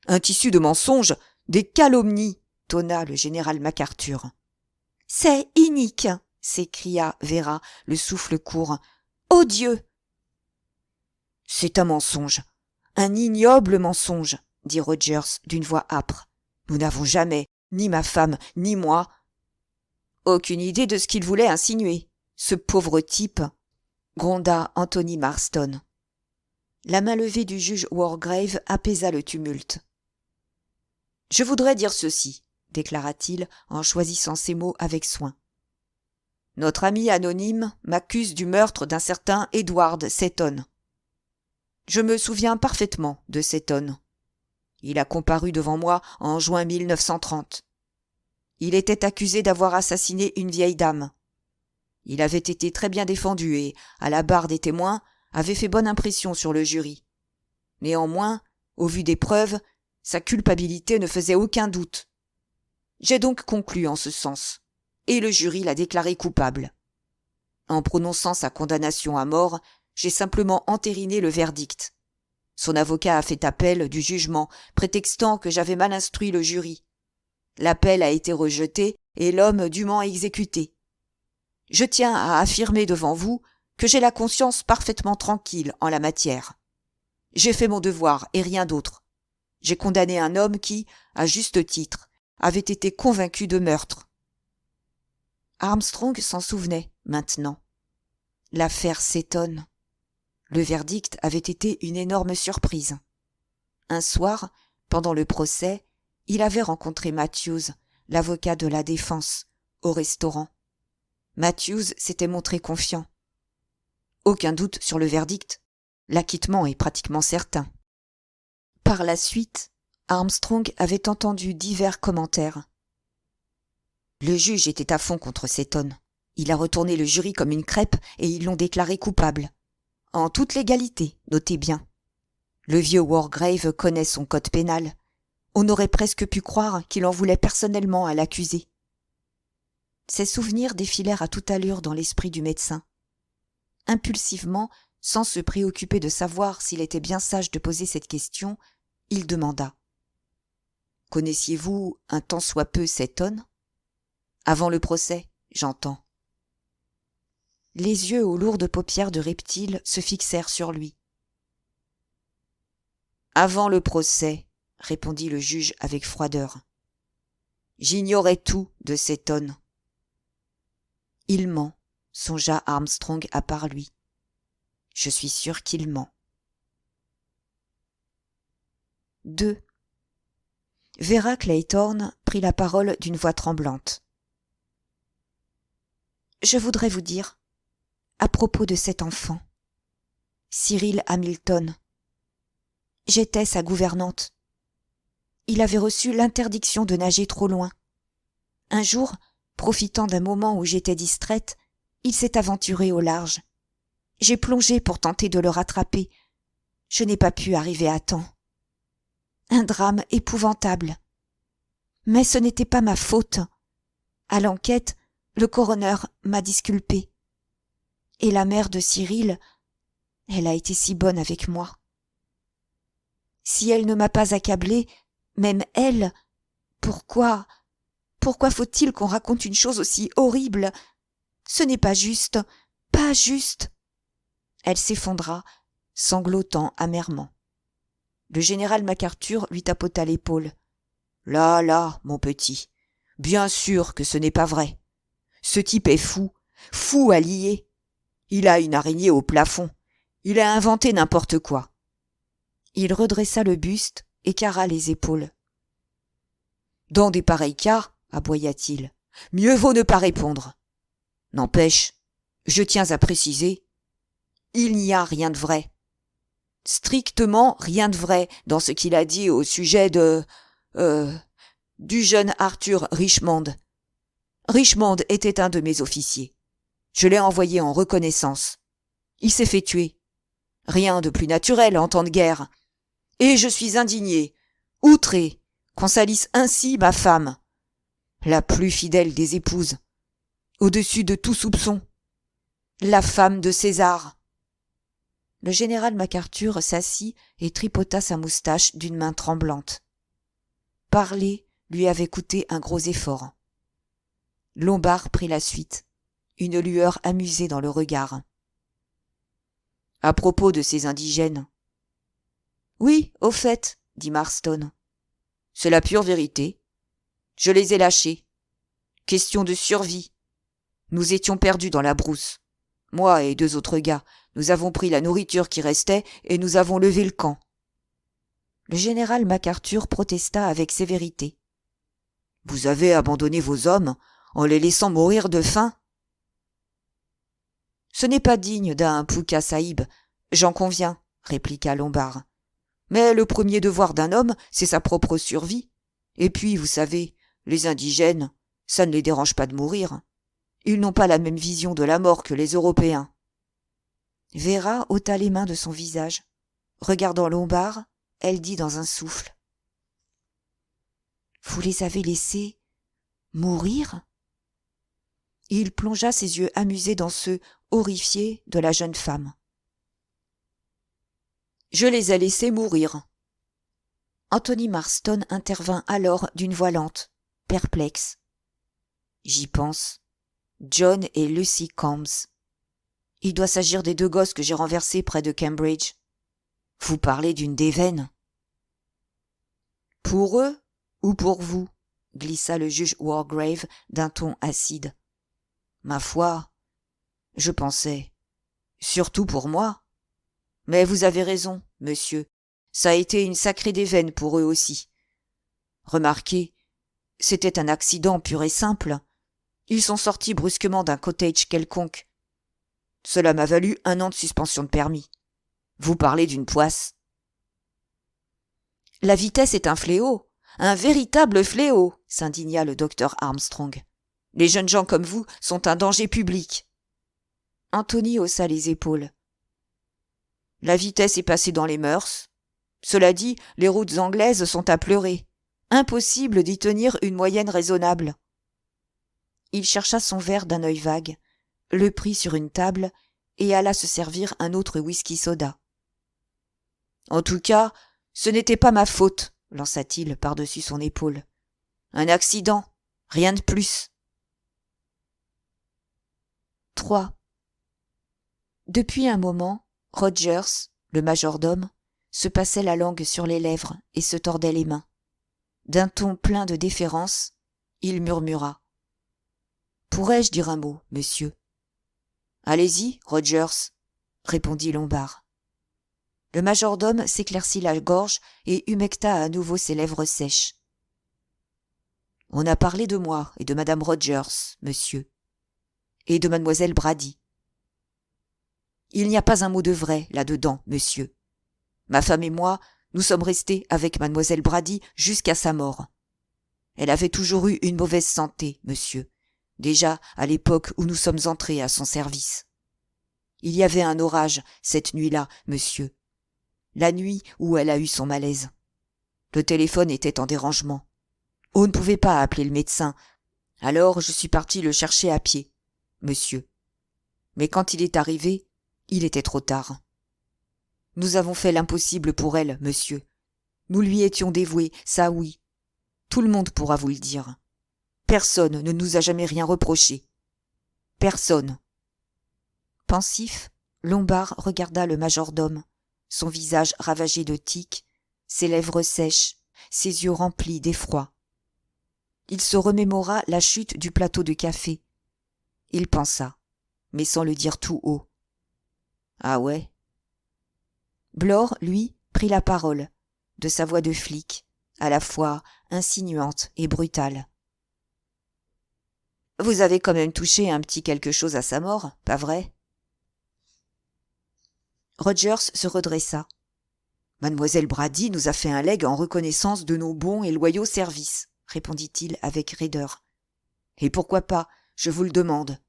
Un tissu de mensonges, des calomnies, tonna le général MacArthur. C'est inique, s'écria Vera, le souffle court. Odieux! C'est un mensonge, un ignoble mensonge, dit Rogers d'une voix âpre. Nous n'avons jamais, ni ma femme, ni moi, aucune idée de ce qu'il voulait insinuer, ce pauvre type, gronda Anthony Marston. La main levée du juge Wargrave apaisa le tumulte. Je voudrais dire ceci, déclara-t-il en choisissant ses mots avec soin. Notre ami anonyme m'accuse du meurtre d'un certain Edward Seton. Je me souviens parfaitement de Seton. Il a comparu devant moi en juin 1930. Il était accusé d'avoir assassiné une vieille dame. Il avait été très bien défendu et, à la barre des témoins, avait fait bonne impression sur le jury. Néanmoins, au vu des preuves, sa culpabilité ne faisait aucun doute. J'ai donc conclu en ce sens, et le jury l'a déclaré coupable. En prononçant sa condamnation à mort, j'ai simplement entériné le verdict. Son avocat a fait appel du jugement, prétextant que j'avais mal instruit le jury. L'appel a été rejeté et l'homme dûment exécuté. Je tiens à affirmer devant vous que j'ai la conscience parfaitement tranquille en la matière. J'ai fait mon devoir et rien d'autre. J'ai condamné un homme qui, à juste titre, avait été convaincu de meurtre. Armstrong s'en souvenait maintenant. L'affaire s'étonne. Le verdict avait été une énorme surprise. Un soir, pendant le procès, il avait rencontré Matthews, l'avocat de la défense, au restaurant. Matthews s'était montré confiant. Aucun doute sur le verdict. L'acquittement est pratiquement certain. Par la suite, Armstrong avait entendu divers commentaires. Le juge était à fond contre Seton. Il a retourné le jury comme une crêpe et ils l'ont déclaré coupable. En toute légalité, notez bien. Le vieux Wargrave connaît son code pénal. On aurait presque pu croire qu'il en voulait personnellement à l'accusé. Ces souvenirs défilèrent à toute allure dans l'esprit du médecin. Impulsivement, sans se préoccuper de savoir s'il était bien sage de poser cette question, il demanda. « Connaissiez-vous un tant soit peu Seton ? Avant le procès, j'entends. » Les yeux aux lourdes paupières de reptile se fixèrent sur lui. « Avant le procès, » répondit le juge avec froideur. « J'ignorais tout de Seton. » Il ment, songea Armstrong à part lui. Je suis sûr qu'il ment. 2. Vera Clayton prit la parole d'une voix tremblante. Je voudrais vous dire, à propos de cet enfant, Cyril Hamilton, j'étais sa gouvernante. Il avait reçu l'interdiction de nager trop loin. Un jour, profitant d'un moment où j'étais distraite, il s'est aventuré au large. J'ai plongé pour tenter de le rattraper. Je n'ai pas pu arriver à temps. Un drame épouvantable. Mais ce n'était pas ma faute. À l'enquête, le coroner m'a disculpée. Et la mère de Cyril, elle a été si bonne avec moi. Si elle ne m'a pas accablée, même elle, pourquoi faut-il qu'on raconte une chose aussi horrible ? Ce n'est pas juste, pas juste. Elle s'effondra, sanglotant amèrement. Le général MacArthur lui tapota l'épaule. Là, mon petit, bien sûr que ce n'est pas vrai. Ce type est fou, fou à lier. Il a une araignée au plafond. Il a inventé n'importe quoi. Il redressa le buste et carra les épaules. Dans des pareils cas, aboya-t-il, mieux vaut ne pas répondre. N'empêche, je tiens à préciser, il n'y a rien de vrai. Strictement rien de vrai dans ce qu'il a dit au sujet de du jeune Arthur Richmond. Richmond était un de mes officiers. Je l'ai envoyé en reconnaissance. Il s'est fait tuer. Rien de plus naturel en temps de guerre. Et je suis indigné, outré, qu'on salisse ainsi ma femme, la plus fidèle des épouses, au-dessus de tout soupçon, la femme de César. Le général MacArthur s'assit et tripota sa moustache d'une main tremblante. Parler lui avait coûté un gros effort. Lombard prit la suite, une lueur amusée dans le regard. À propos de ces indigènes. Oui, au fait, dit Marston. C'est la pure vérité. Je les ai lâchés. Question de survie. Nous étions perdus dans la brousse. Moi et 2 autres gars, nous avons pris la nourriture qui restait et nous avons levé le camp. Le général MacArthur protesta avec sévérité. Vous avez abandonné vos hommes en les laissant mourir de faim? Ce n'est pas digne d'un Pouka Sahib, j'en conviens, répliqua Lombard. Mais le premier devoir d'un homme, c'est sa propre survie. Et puis, vous savez, les indigènes, ça ne les dérange pas de mourir. Ils n'ont pas la même vision de la mort que les Européens. Vera ôta les mains de son visage. Regardant Lombard, elle dit dans un souffle. « Vous les avez laissés mourir ?» Il plongea ses yeux amusés dans ceux horrifiés de la jeune femme. « Je les ai laissés mourir. » Anthony Marston intervint alors d'une voix lente, perplexe. « J'y pense. John et Lucy Combs. Il doit s'agir des 2 gosses que j'ai renversés près de Cambridge. Vous parlez d'une déveine. »« Pour eux ou pour vous ?» glissa le juge Wargrave d'un ton acide. « Ma foi, je pensais. Surtout pour moi. Mais vous avez raison, monsieur. Ça a été une sacrée déveine pour eux aussi. Remarquez, c'était un accident pur et simple. Ils sont sortis brusquement d'un cottage quelconque. Cela m'a valu 1 an de suspension de permis. Vous parlez d'une poisse. La vitesse est un fléau, un véritable fléau, s'indigna le docteur Armstrong. Les jeunes gens comme vous sont un danger public. Anthony haussa les épaules. La vitesse est passée dans les mœurs. Cela dit, les routes anglaises sont à pleurer. Impossible d'y tenir une moyenne raisonnable. Il chercha son verre d'un œil vague, le prit sur une table et alla se servir un autre whisky-soda. « En tout cas, ce n'était pas ma faute, lança-t-il par-dessus son épaule. Un accident, rien de plus. » 3. Depuis un moment, Rogers, le majordome, se passait la langue sur les lèvres et se tordait les mains. D'un ton plein de déférence, il murmura. « Pourrais-je dire un mot, monsieur ?»« Allez-y, Rogers, » répondit Lombard. Le majordome s'éclaircit la gorge et humecta à nouveau ses lèvres sèches. « On a parlé de moi et de madame Rogers, monsieur, et de mademoiselle Brady. Il n'y a pas un mot de vrai là-dedans, monsieur. Ma femme et moi, nous sommes restés avec mademoiselle Brady jusqu'à sa mort. Elle avait toujours eu une mauvaise santé, monsieur, déjà à l'époque où nous sommes entrés à son service. Il y avait un orage cette nuit-là, monsieur, la nuit où elle a eu son malaise. Le téléphone était en dérangement. On ne pouvait pas appeler le médecin, alors je suis parti le chercher à pied, monsieur. Mais quand il est arrivé, il était trop tard. Nous avons fait l'impossible pour elle, monsieur. Nous lui étions dévoués, ça oui. Tout le monde pourra vous le dire. Personne ne nous a jamais rien reproché. Personne. » Pensif, Lombard regarda le majordome, son visage ravagé de tiques, ses lèvres sèches, ses yeux remplis d'effroi. Il se remémora la chute du plateau de café. Il pensa, mais sans le dire tout haut. « Ah ouais ?» Blore, lui, prit la parole, de sa voix de flic, à la fois insinuante et brutale. « Vous avez quand même touché un petit quelque chose à sa mort, pas vrai ?» Rogers se redressa. « Mademoiselle Brady nous a fait un legs en reconnaissance de nos bons et loyaux services, répondit-il avec raideur. Et pourquoi pas, je vous le demande.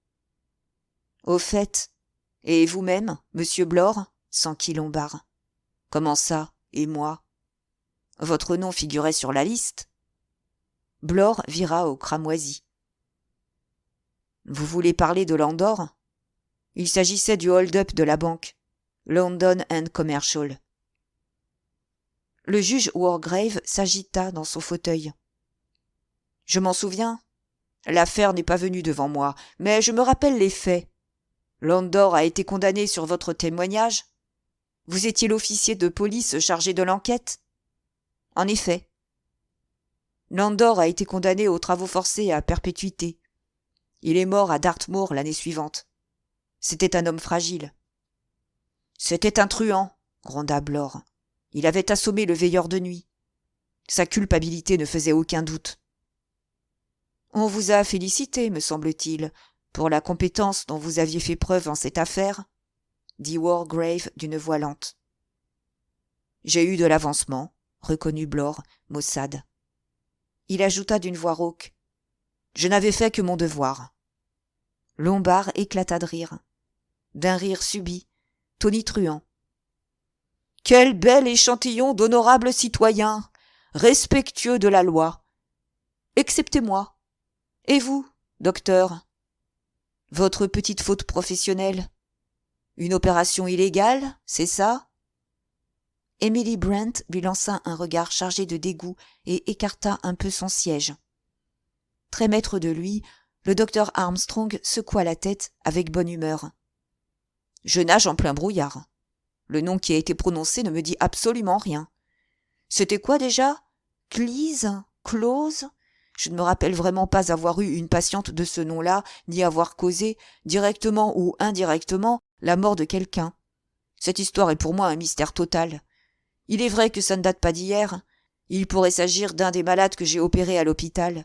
Au fait, et vous-même, monsieur Blore, s'enquit Lombard. Comment ça, et moi? Votre nom figurait sur la liste. Blore vira au cramoisi. Vous voulez parler de Landor? Il s'agissait du hold-up de la banque, London and Commercial. Le juge Wargrave s'agita dans son fauteuil. Je m'en souviens. L'affaire n'est pas venue devant moi, mais je me rappelle les faits. Landor a été condamné sur votre témoignage. Vous étiez l'officier de police chargé de l'enquête? En effet. Landor a été condamné aux travaux forcés à perpétuité. Il est mort à Dartmoor l'année suivante. C'était un homme fragile. C'était un truand, gronda Blore. Il avait assommé le veilleur de nuit. Sa culpabilité ne faisait aucun doute. On vous a félicité, me semble-t-il, pour la compétence dont vous aviez fait preuve en cette affaire, dit Wargrave d'une voix lente. J'ai eu de l'avancement, reconnut Blore, maussade. Il ajouta d'une voix rauque. Je n'avais fait que mon devoir. Lombard éclata de rire. D'un rire subit, tonitruant. Quel bel échantillon d'honorables citoyens, respectueux de la loi. Excepté moi. Et vous, docteur? Votre petite faute professionnelle? Une opération illégale, c'est ça? Emily Brent lui lança un regard chargé de dégoût et écarta un peu son siège. Très maître de lui, le docteur Armstrong secoua la tête avec bonne humeur. Je nage en plein brouillard. Le nom qui a été prononcé ne me dit absolument rien. C'était quoi déjà? Close? Je ne me rappelle vraiment pas avoir eu une patiente de ce nom-là, ni avoir causé, directement ou indirectement, la mort de quelqu'un. Cette histoire est pour moi un mystère total. Il est vrai que ça ne date pas d'hier. Il pourrait s'agir d'un des malades que j'ai opérés à l'hôpital.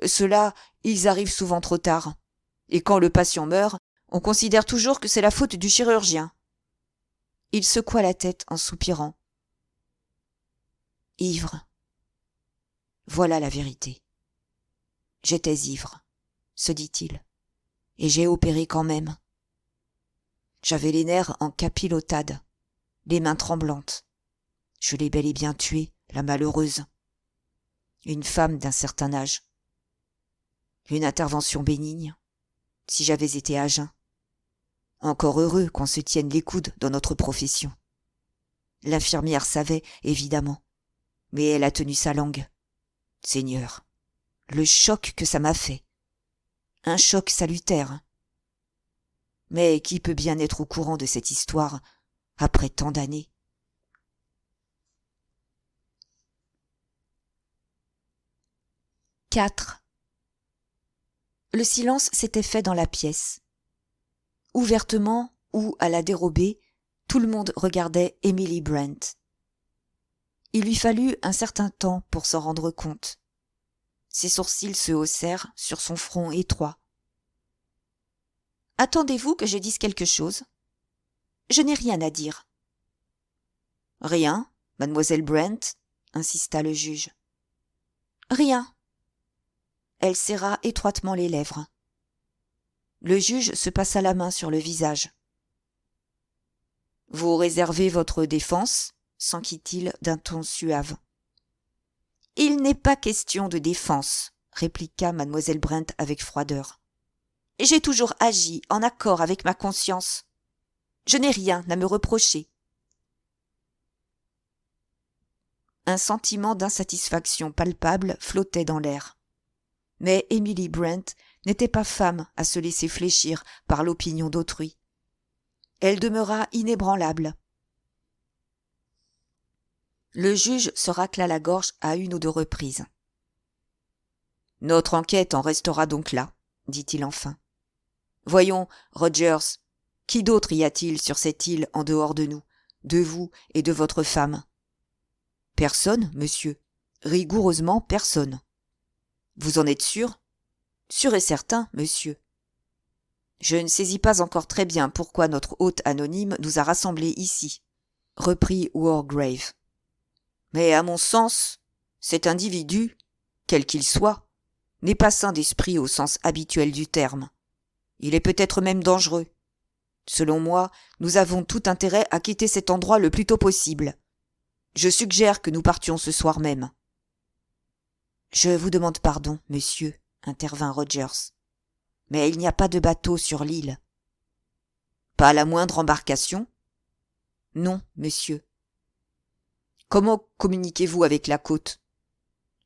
Ceux-là, ils arrivent souvent trop tard. Et quand le patient meurt, on considère toujours que c'est la faute du chirurgien. Il secoua la tête en soupirant. Ivre. Voilà la vérité. J'étais ivre, se dit-il, et j'ai opéré quand même. J'avais les nerfs en capilotade, les mains tremblantes. Je l'ai bel et bien tuée, la malheureuse. Une femme d'un certain âge. Une intervention bénigne, si j'avais été à jeun. Encore heureux qu'on se tienne les coudes dans notre profession. L'infirmière savait, évidemment, mais elle a tenu sa langue. Seigneur, le choc que ça m'a fait. Un choc salutaire. Mais qui peut bien être au courant de cette histoire après tant d'années? « 4. Le silence s'était fait dans la pièce. Ouvertement ou à la dérobée, tout le monde regardait Emily Brent. Il lui fallut un certain temps pour s'en rendre compte. Ses sourcils se haussèrent sur son front étroit. « Attendez-vous que je dise quelque chose? Je n'ai rien à dire. »« Rien, mademoiselle Brent, » insista le juge. « Rien. » Elle serra étroitement les lèvres. Le juge se passa la main sur le visage. « Vous réservez votre défense ?» s'enquit-il d'un ton suave. « Il n'est pas question de défense, » répliqua mademoiselle Brent avec froideur. « J'ai toujours agi en accord avec ma conscience. Je n'ai rien à me reprocher. » Un sentiment d'insatisfaction palpable flottait dans l'air. Mais Emily Brent n'était pas femme à se laisser fléchir par l'opinion d'autrui. Elle demeura inébranlable. Le juge se racla la gorge à une ou deux reprises. « Notre enquête en restera donc là, » dit-il enfin. « Voyons, Rogers, qui d'autre y a-t-il sur cette île en dehors de nous, de vous et de votre femme ? » « Personne, monsieur. Rigoureusement personne. » « Vous en êtes sûr ? » ?»« Sûr et certain, monsieur. » « Je ne saisis pas encore très bien pourquoi notre hôte anonyme nous a rassemblés ici, » reprit Wargrave. « Mais à mon sens, cet individu, quel qu'il soit, n'est pas sain d'esprit au sens habituel du terme. Il est peut-être même dangereux. Selon moi, nous avons tout intérêt à quitter cet endroit le plus tôt possible. Je suggère que nous partions ce soir même. Je vous demande pardon, monsieur, intervint Rogers. Mais il n'y a pas de bateau sur l'île. Pas la moindre embarcation? Non, monsieur. Comment communiquez-vous avec la côte?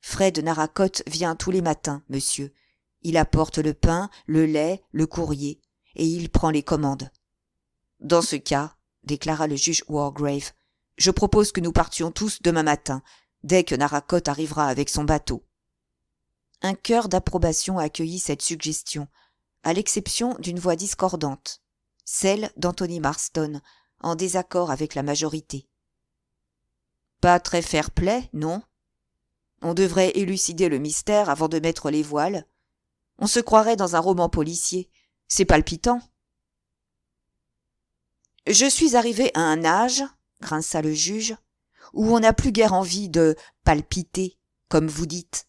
Fred Narracott vient tous les matins, monsieur. Il apporte le pain, le lait, le courrier, et il prend les commandes. Dans ce cas, déclara le juge Wargrave, je propose que nous partions tous demain matin, dès que Narracott arrivera avec son bateau. Un chœur d'approbation accueillit cette suggestion, à l'exception d'une voix discordante, celle d'Anthony Marston, en désaccord avec la majorité. Pas très fair-play, non? On devrait élucider le mystère avant de mettre les voiles. On se croirait dans un roman policier. C'est palpitant. Je suis arrivé à un âge, grinça le juge, où on n'a plus guère envie de palpiter, comme vous dites.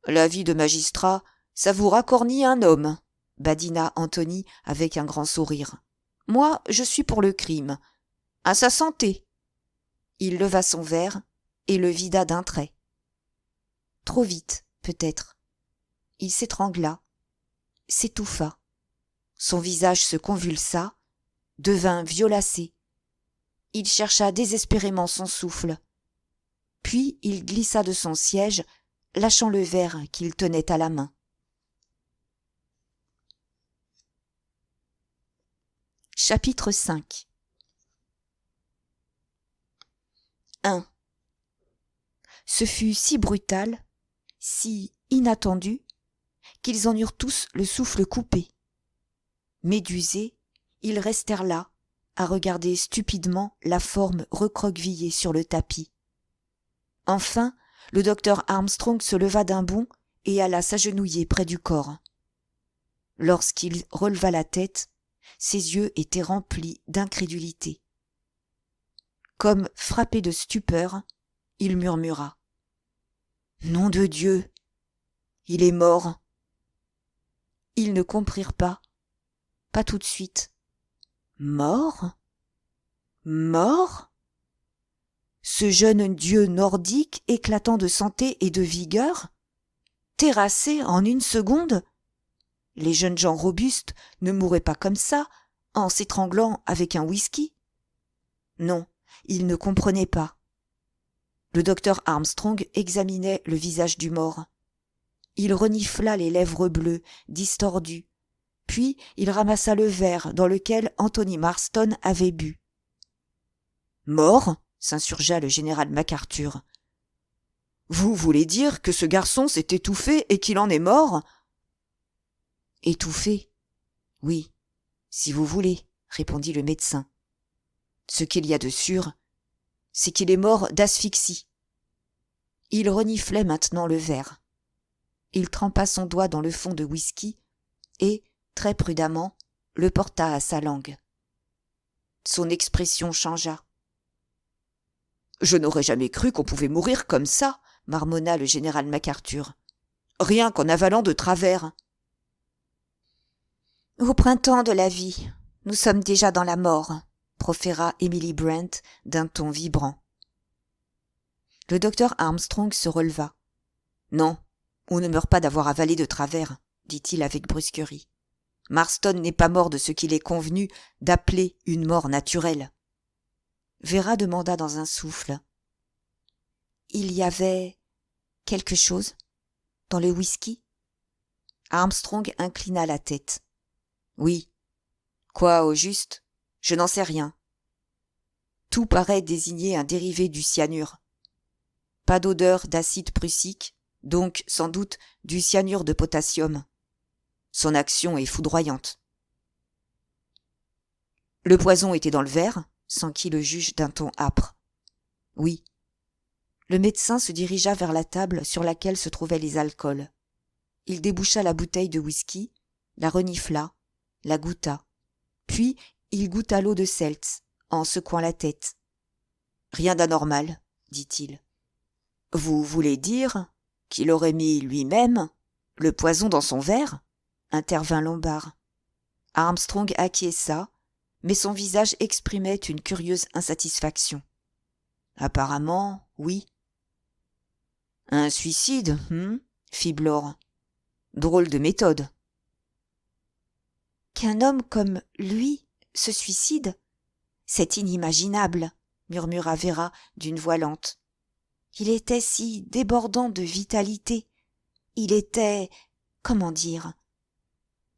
La vie de magistrat, ça vous racornit un homme, badina Anthony avec un grand sourire. Moi, je suis pour le crime. À sa santé. Il leva son verre et le vida d'un trait. Trop vite, peut-être. Il s'étrangla, s'étouffa. Son visage se convulsa, devint violacé. Il chercha désespérément son souffle. Puis il glissa de son siège, lâchant le verre qu'il tenait à la main. Chapitre 5 1. Ce fut si brutal, si inattendu, qu'ils en eurent tous le souffle coupé. Médusés, ils restèrent là, à regarder stupidement la forme recroquevillée sur le tapis. Enfin, le docteur Armstrong se leva d'un bond et alla s'agenouiller près du corps. Lorsqu'il releva la tête, ses yeux étaient remplis d'incrédulité. Comme frappé de stupeur, il murmura. « Nom de Dieu! Il est mort !» Ils ne comprirent pas tout de suite. Mort? Mort? Ce jeune dieu nordique éclatant de santé et de vigueur? Terrassé en une seconde? Les jeunes gens robustes ne mouraient pas comme ça, en s'étranglant avec un whisky? Non, ils ne comprenaient pas. Le docteur Armstrong examinait le visage du mort. Il renifla les lèvres bleues, distordues. Puis il ramassa le verre dans lequel Anthony Marston avait bu. « Mort ?» s'insurgea le général MacArthur. « Vous voulez dire que ce garçon s'est étouffé et qu'il en est mort ?»« Étouffé ? Oui, si vous voulez, » répondit le médecin. « Ce qu'il y a de sûr, c'est qu'il est mort d'asphyxie. » Il reniflait maintenant le verre. Il trempa son doigt dans le fond de whisky et, très prudemment, le porta à sa langue. Son expression changea. « Je n'aurais jamais cru qu'on pouvait mourir comme ça, » marmonna le général MacArthur. « Rien qu'en avalant de travers. » « Au printemps de la vie, nous sommes déjà dans la mort, » proféra Emily Brent d'un ton vibrant. Le docteur Armstrong se releva. « Non, on ne meurt pas d'avoir avalé de travers, » dit-il avec brusquerie. « Marston n'est pas mort de ce qu'il est convenu d'appeler une mort naturelle. » Vera demanda dans un souffle. « Il y avait quelque chose dans le whisky ?» Armstrong inclina la tête. « Oui. Quoi au juste? Je n'en sais rien. Tout paraît désigner un dérivé du cyanure. Pas d'odeur d'acide prussique, donc sans doute du cyanure de potassium. Son action est foudroyante. » « Le poison était dans le verre ?» s'enquit le juge d'un ton âpre. « Oui. » Le médecin se dirigea vers la table sur laquelle se trouvaient les alcools. Il déboucha la bouteille de whisky, la renifla, la goûta. Puis il goûta l'eau de seltz, en secouant la tête. « Rien d'anormal, dit-il. »« Vous voulez dire qu'il aurait mis lui-même le poison dans son verre, intervint Lombard. Armstrong acquiesça, mais son visage exprimait une curieuse insatisfaction. Apparemment, oui. Un suicide, fit Blore. Drôle de méthode. Qu'un homme comme lui se suicide, c'est inimaginable, murmura Vera d'une voix lente. Il était si débordant de vitalité. Il était, comment dire,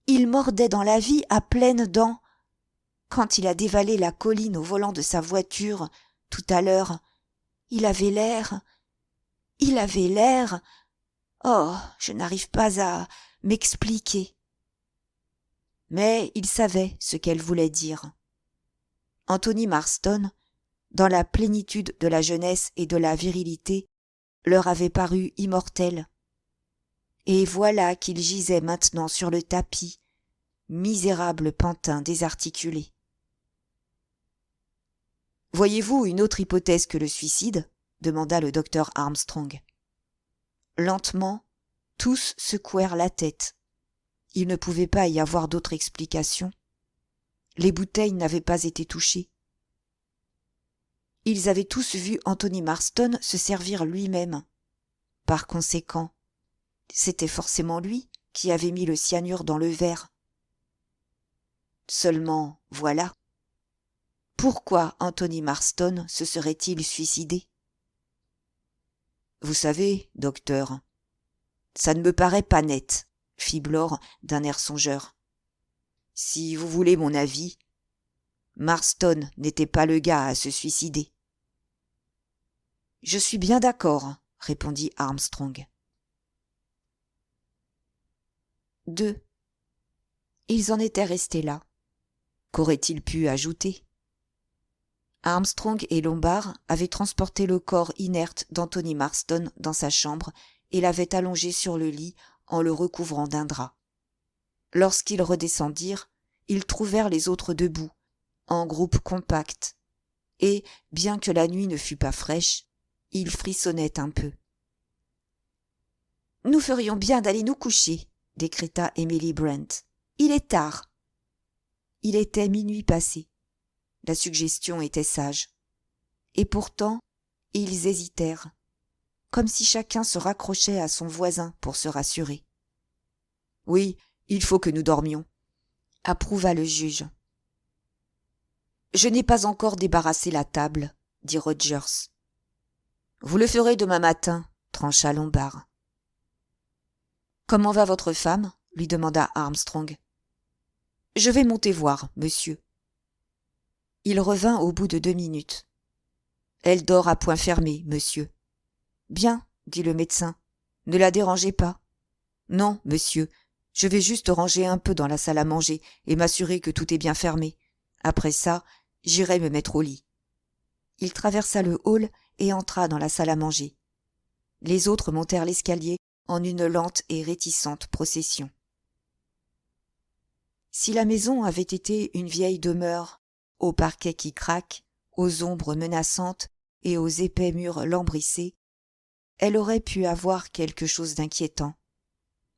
il mordait dans la vie à pleines dents. Quand il a dévalé la colline au volant de sa voiture, tout à l'heure, il avait l'air... Oh, je n'arrive pas à m'expliquer. Mais il savait ce qu'elle voulait dire. Anthony Marston, dans la plénitude de la jeunesse et de la virilité, leur avait paru immortel. Et voilà qu'il gisait maintenant sur le tapis, misérable pantin désarticulé. « Voyez-vous une autre hypothèse que le suicide ?» demanda le docteur Armstrong. Lentement, tous secouèrent la tête. Il ne pouvait pas y avoir d'autre explication. Les bouteilles n'avaient pas été touchées. Ils avaient tous vu Anthony Marston se servir lui-même. Par conséquent, c'était forcément lui qui avait mis le cyanure dans le verre. Seulement, voilà. Pourquoi Anthony Marston se serait-il suicidé ? Vous savez, docteur, ça ne me paraît pas net, fit Blore d'un air songeur. Si vous voulez mon avis, Marston n'était pas le gars à se suicider. Je suis bien d'accord, répondit Armstrong. 2. Ils en étaient restés là. Qu'aurait-il pu ajouter ? Armstrong et Lombard avaient transporté le corps inerte d'Anthony Marston dans sa chambre et l'avaient allongé sur le lit en le recouvrant d'un drap. Lorsqu'ils redescendirent, ils trouvèrent les autres debout, en groupe compact, et, bien que la nuit ne fût pas fraîche, ils frissonnaient un peu. « Nous ferions bien d'aller nous coucher, » décréta Emily Brent. « Il est tard. » Il était minuit passé. La suggestion était sage. Et pourtant, ils hésitèrent, comme si chacun se raccrochait à son voisin pour se rassurer. « Oui, il faut que nous dormions, » approuva le juge. « Je n'ai pas encore débarrassé la table, » dit Rogers. « Vous le ferez demain matin, » trancha Lombard. « Comment va votre femme ?» lui demanda Armstrong. « Je vais monter voir, monsieur. » Il revint au bout de 2 minutes. « Elle dort à poing fermé, monsieur. »« Bien, » dit le médecin. « Ne la dérangez pas. »« Non, monsieur. Je vais juste ranger un peu dans la salle à manger et m'assurer que tout est bien fermé. Après ça, j'irai me mettre au lit. » Il traversa le hall et entra dans la salle à manger. Les autres montèrent l'escalier en une lente et réticente procession. Si la maison avait été une vieille demeure, au parquet qui craque, aux ombres menaçantes et aux épais murs lambrissés, elle aurait pu avoir quelque chose d'inquiétant.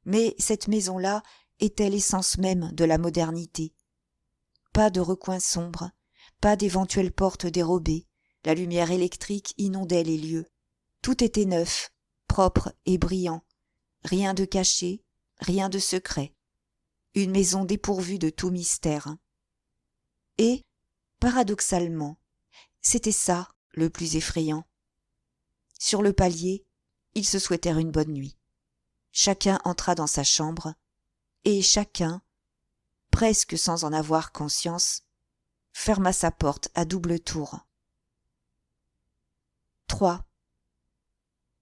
Mais cette maison-là était l'essence même de la modernité. Pas de recoins sombres, pas d'éventuelles portes dérobées, la lumière électrique inondait les lieux. Tout était neuf, propre et brillant, rien de caché, rien de secret. Une maison dépourvue de tout mystère. Et, paradoxalement, c'était ça le plus effrayant. Sur le palier, ils se souhaitèrent une bonne nuit. Chacun entra dans sa chambre, et chacun, presque sans en avoir conscience, ferma sa porte à double tour. 3.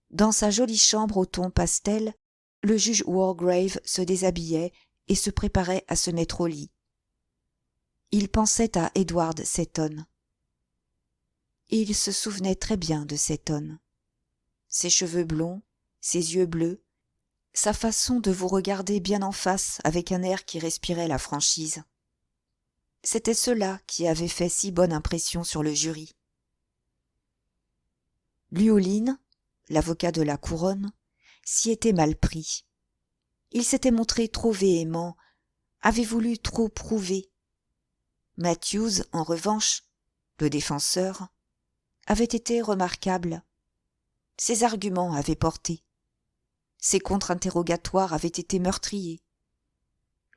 Dans sa jolie chambre au ton pastel, le juge Wargrave se déshabillait et se préparait à se mettre au lit. Il pensait à Edward Seton. Il se souvenait très bien de Seton. Ses cheveux blonds, ses yeux bleus, sa façon de vous regarder bien en face avec un air qui respirait la franchise. C'était cela qui avait fait si bonne impression sur le jury. Liuline, l'avocat de la couronne, s'y était mal pris. Il s'était montré trop véhément, avait voulu trop prouver. Matthews, en revanche, le défenseur, avait été remarquable. Ses arguments avaient porté. Ses contre-interrogatoires avaient été meurtriers.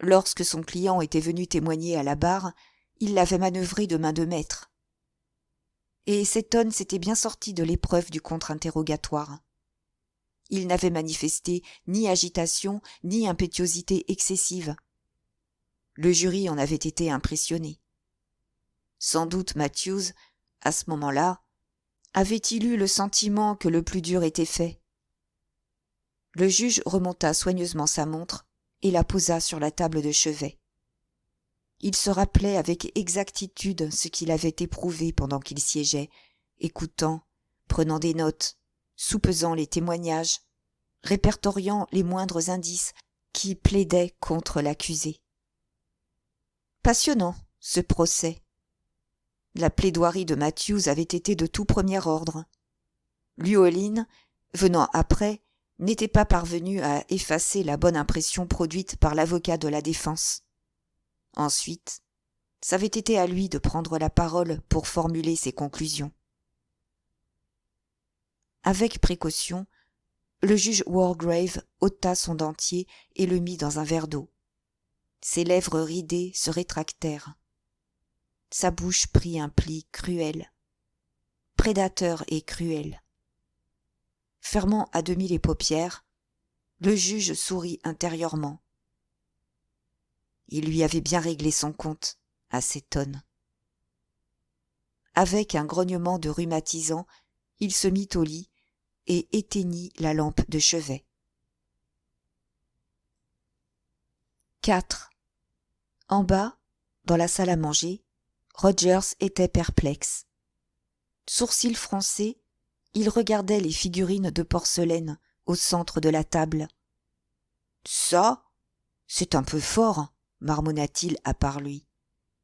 Lorsque son client était venu témoigner à la barre, il l'avait manœuvré de main de maître. Et Seton s'était bien sorti de l'épreuve du contre-interrogatoire. Il n'avait manifesté ni agitation ni impétuosité excessive. Le jury en avait été impressionné. Sans doute Matthews, à ce moment-là, avait-il eu le sentiment que le plus dur était fait. Le juge remonta soigneusement sa montre et la posa sur la table de chevet. Il se rappelait avec exactitude ce qu'il avait éprouvé pendant qu'il siégeait, écoutant, prenant des notes, soupesant les témoignages, répertoriant les moindres indices qui plaidaient contre l'accusé. Passionnant, ce procès. La plaidoirie de Matthews avait été de tout premier ordre. Llewellyn, venant après, n'était pas parvenu à effacer la bonne impression produite par l'avocat de la défense. Ensuite, c'avait été à lui de prendre la parole pour formuler ses conclusions. Avec précaution, le juge Wargrave ôta son dentier et le mit dans un verre d'eau. Ses lèvres ridées se rétractèrent. Sa bouche prit un pli cruel, prédateur et cruel. Fermant à demi les paupières, le juge sourit intérieurement. Il lui avait bien réglé son compte, à Seton. Avec un grognement de rhumatisant, il se mit au lit et éteignit la lampe de chevet. 4. En bas, dans la salle à manger, Rogers était perplexe. Sourcils froncés, il regardait les figurines de porcelaine au centre de la table. « Ça, c'est un peu fort », marmonna-t-il à part lui.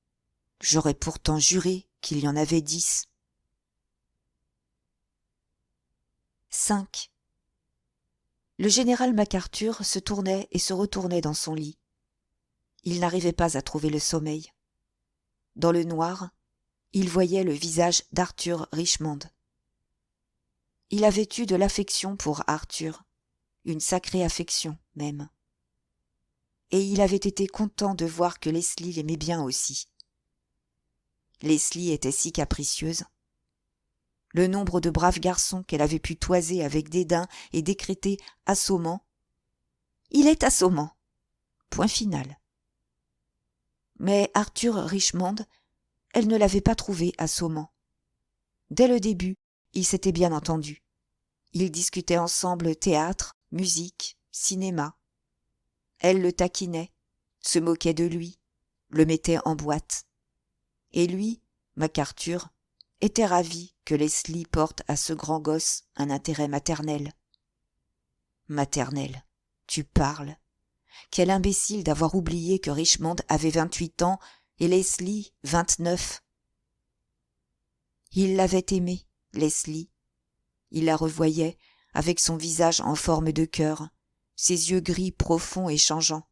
« J'aurais pourtant juré qu'il y en avait 10. » 5. Le général MacArthur se tournait et se retournait dans son lit. Il n'arrivait pas à trouver le sommeil. Dans le noir, il voyait le visage d'Arthur Richmond. Il avait eu de l'affection pour Arthur, une sacrée affection même. Et il avait été content de voir que Leslie l'aimait bien aussi. Leslie était si capricieuse. Le nombre de braves garçons qu'elle avait pu toiser avec dédain et décréter assommant. Il est assommant. Point final. Mais Arthur Richmond, elle ne l'avait pas trouvé assommant. Dès le début, ils s'étaient bien entendus. Ils discutaient ensemble théâtre, musique, cinéma. Elle le taquinait, se moquait de lui, le mettait en boîte. Et lui, MacArthur, était ravi que Leslie porte à ce grand gosse un intérêt maternel. Maternel, tu parles. Quel imbécile d'avoir oublié que Richmond avait 28 ans et Leslie 29. Il l'avait aimée, Leslie. Il la revoyait avec son visage en forme de cœur, ses yeux gris profonds et changeants,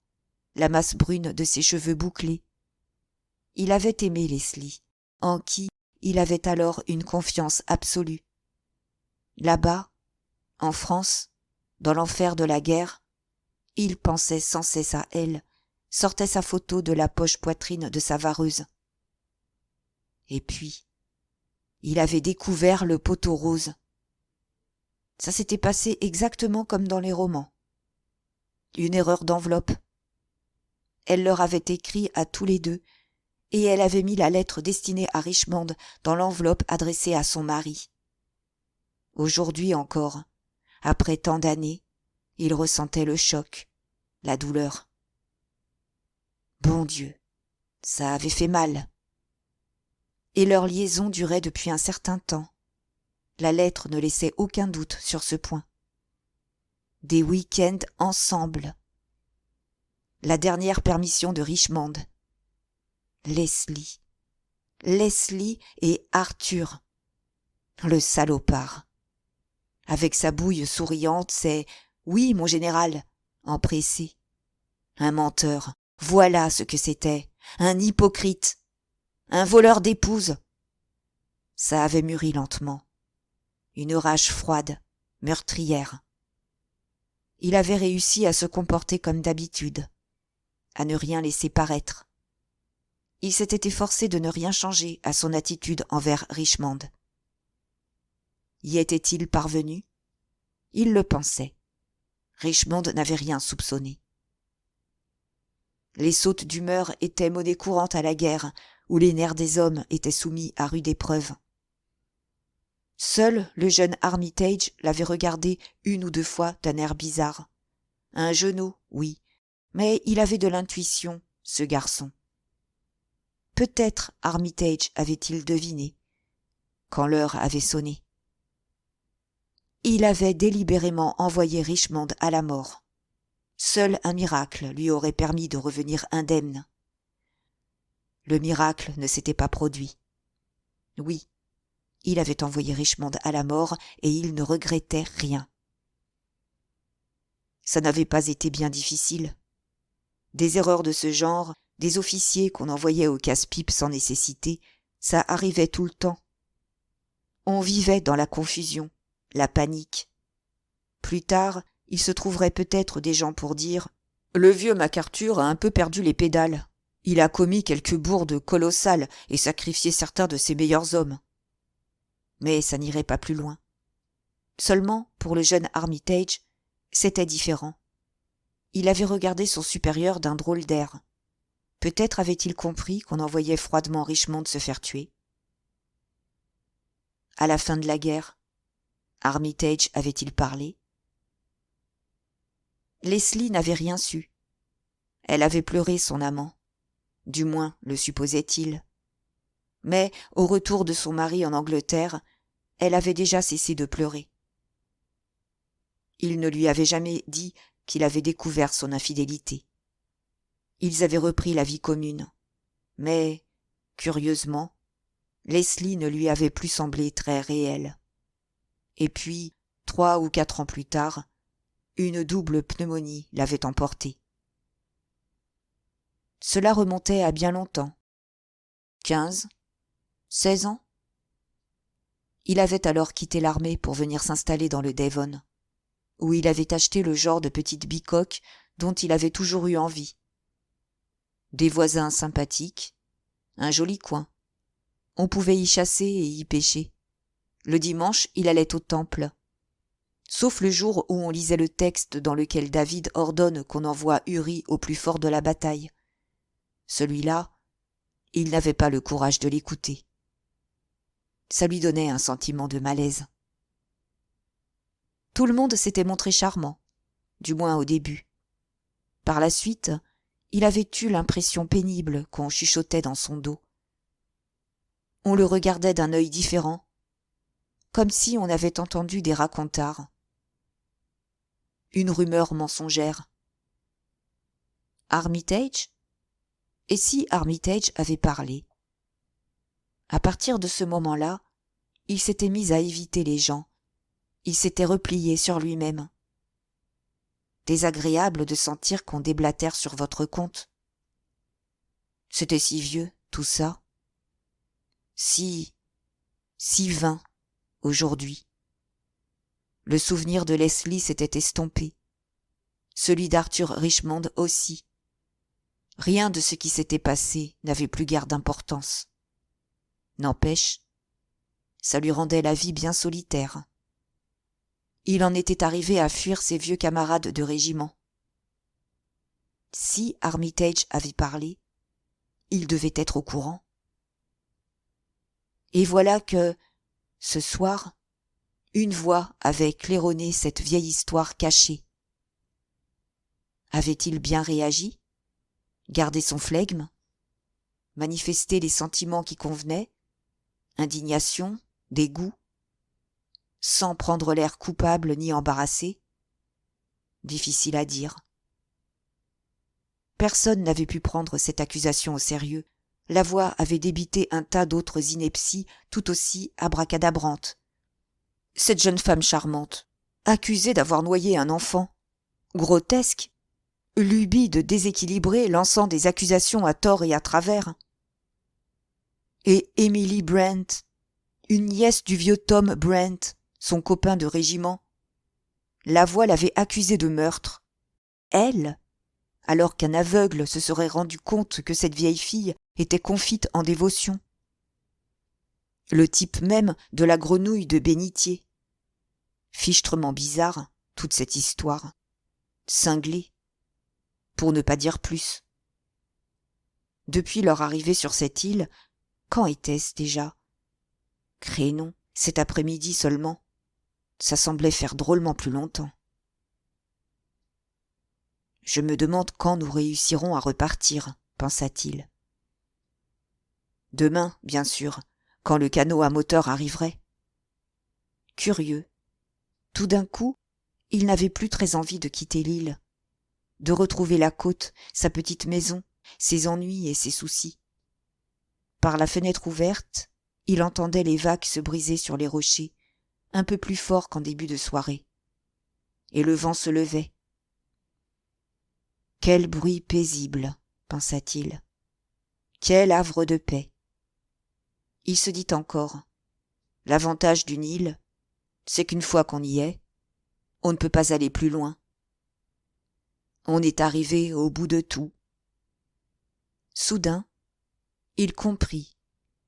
la masse brune de ses cheveux bouclés. Il avait aimé Leslie, en qui il avait alors une confiance absolue. Là-bas, en France, dans l'enfer de la guerre, il pensait sans cesse à elle, sortait sa photo de la poche-poitrine de sa vareuse. Et puis, il avait découvert le poteau rose. Ça s'était passé exactement comme dans les romans. Une erreur d'enveloppe. Elle leur avait écrit à tous les deux, et elle avait mis la lettre destinée à Richmond dans l'enveloppe adressée à son mari. Aujourd'hui encore, après tant d'années, il ressentait le choc, la douleur. Bon Dieu, ça avait fait mal. Et leur liaison durait depuis un certain temps. La lettre ne laissait aucun doute sur ce point. Des week-ends ensemble. La dernière permission de Richmond. Leslie et Arthur. Le salopard. Avec sa bouille souriante, Oui, mon général, empressé. Un menteur, voilà ce que c'était, un hypocrite, un voleur d'épouses. Ça avait mûri lentement. Une rage froide, meurtrière. Il avait réussi à se comporter comme d'habitude, à ne rien laisser paraître. Il s'était efforcé de ne rien changer à son attitude envers Richmond. Y était-il parvenu? Il le pensait. Richmond n'avait rien soupçonné. Les sautes d'humeur étaient monnaie courante à la guerre, où les nerfs des hommes étaient soumis à rude épreuve. Seul le jeune Armitage l'avait regardé une ou deux fois d'un air bizarre. Un genou, oui, mais il avait de l'intuition, ce garçon. Peut-être Armitage avait-il deviné, quand l'heure avait sonné. Il avait délibérément envoyé Richmond à la mort. Seul un miracle lui aurait permis de revenir indemne. Le miracle ne s'était pas produit. Oui, il avait envoyé Richmond à la mort et il ne regrettait rien. Ça n'avait pas été bien difficile. Des erreurs de ce genre, des officiers qu'on envoyait au casse-pipe sans nécessité, ça arrivait tout le temps. On vivait dans la confusion, la panique. Plus tard, il se trouverait peut-être des gens pour dire « Le vieux MacArthur a un peu perdu les pédales. Il a commis quelques bourdes colossales et sacrifié certains de ses meilleurs hommes. » Mais ça n'irait pas plus loin. Seulement, pour le jeune Armitage, c'était différent. Il avait regardé son supérieur d'un drôle d'air. Peut-être avait-il compris qu'on envoyait froidement Richmond se faire tuer. À la fin de la guerre, Armitage avait-il parlé? Leslie n'avait rien su. Elle avait pleuré son amant. Du moins, le supposait-il. Mais, au retour de son mari en Angleterre, elle avait déjà cessé de pleurer. Il ne lui avait jamais dit qu'il avait découvert son infidélité. Ils avaient repris la vie commune. Mais, curieusement, Leslie ne lui avait plus semblé très réelle. Et puis, 3 ou 4 ans plus tard, une double pneumonie l'avait emporté. Cela remontait à bien longtemps. 15, 16 ans. Il avait alors quitté l'armée pour venir s'installer dans le Devon, où il avait acheté le genre de petite bicoque dont il avait toujours eu envie. Des voisins sympathiques, un joli coin. On pouvait y chasser et y pêcher. Le dimanche, il allait au temple. Sauf le jour où on lisait le texte dans lequel David ordonne qu'on envoie Uri au plus fort de la bataille. Celui-là, il n'avait pas le courage de l'écouter. Ça lui donnait un sentiment de malaise. Tout le monde s'était montré charmant, du moins au début. Par la suite, il avait eu l'impression pénible qu'on chuchotait dans son dos. On le regardait d'un œil différent, comme si on avait entendu des racontars. Une rumeur mensongère. Armitage? Et si Armitage avait parlé? À partir de ce moment-là, il s'était mis à éviter les gens. Il s'était replié sur lui-même. Désagréable de sentir qu'on déblatère sur votre compte. C'était si vieux, tout ça. Si vain, aujourd'hui. Le souvenir de Leslie s'était estompé. Celui d'Arthur Richmond aussi. Rien de ce qui s'était passé n'avait plus guère d'importance. N'empêche, ça lui rendait la vie bien solitaire. Il en était arrivé à fuir ses vieux camarades de régiment. Si Armitage avait parlé, il devait être au courant. Et voilà que, ce soir, une voix avait claironné cette vieille histoire cachée. Avait-il bien réagi? Gardé son flegme? Manifesté les sentiments qui convenaient? Indignation? Dégoût? Sans prendre l'air coupable ni embarrassé? Difficile à dire. Personne n'avait pu prendre cette accusation au sérieux. La voix avait débité un tas d'autres inepties tout aussi abracadabrantes. Cette jeune femme charmante, accusé d'avoir noyé un enfant. Grotesque. Lubie de déséquilibrer, lançant des accusations à tort et à travers. Et Emily Brent, une nièce du vieux Tom Brent, son copain de régiment. La voix l'avait accusée de meurtre. Elle, alors qu'un aveugle se serait rendu compte que cette vieille fille était confite en dévotion. Le type même de la grenouille de bénitier. Fichtrement bizarre, toute cette histoire. Cinglée. Pour ne pas dire plus. Depuis leur arrivée sur cette île, quand était-ce déjà? Crénon, cet après-midi seulement. Ça semblait faire drôlement plus longtemps. Je me demande quand nous réussirons à repartir, pensa-t-il. Demain, bien sûr, quand le canot à moteur arriverait. Curieux. Tout d'un coup, il n'avait plus très envie de quitter l'île, de retrouver la côte, sa petite maison, ses ennuis et ses soucis. Par la fenêtre ouverte, il entendait les vagues se briser sur les rochers, un peu plus fort qu'en début de soirée. Et le vent se levait. Quel bruit paisible, pensa-t-il. Quel havre de paix. Il se dit encore, l'avantage d'une île, c'est qu'une fois qu'on y est, on ne peut pas aller plus loin. On est arrivé au bout de tout. Soudain, il comprit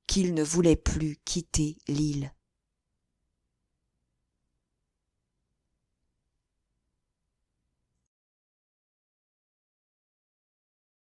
qu'il ne voulait plus quitter l'île.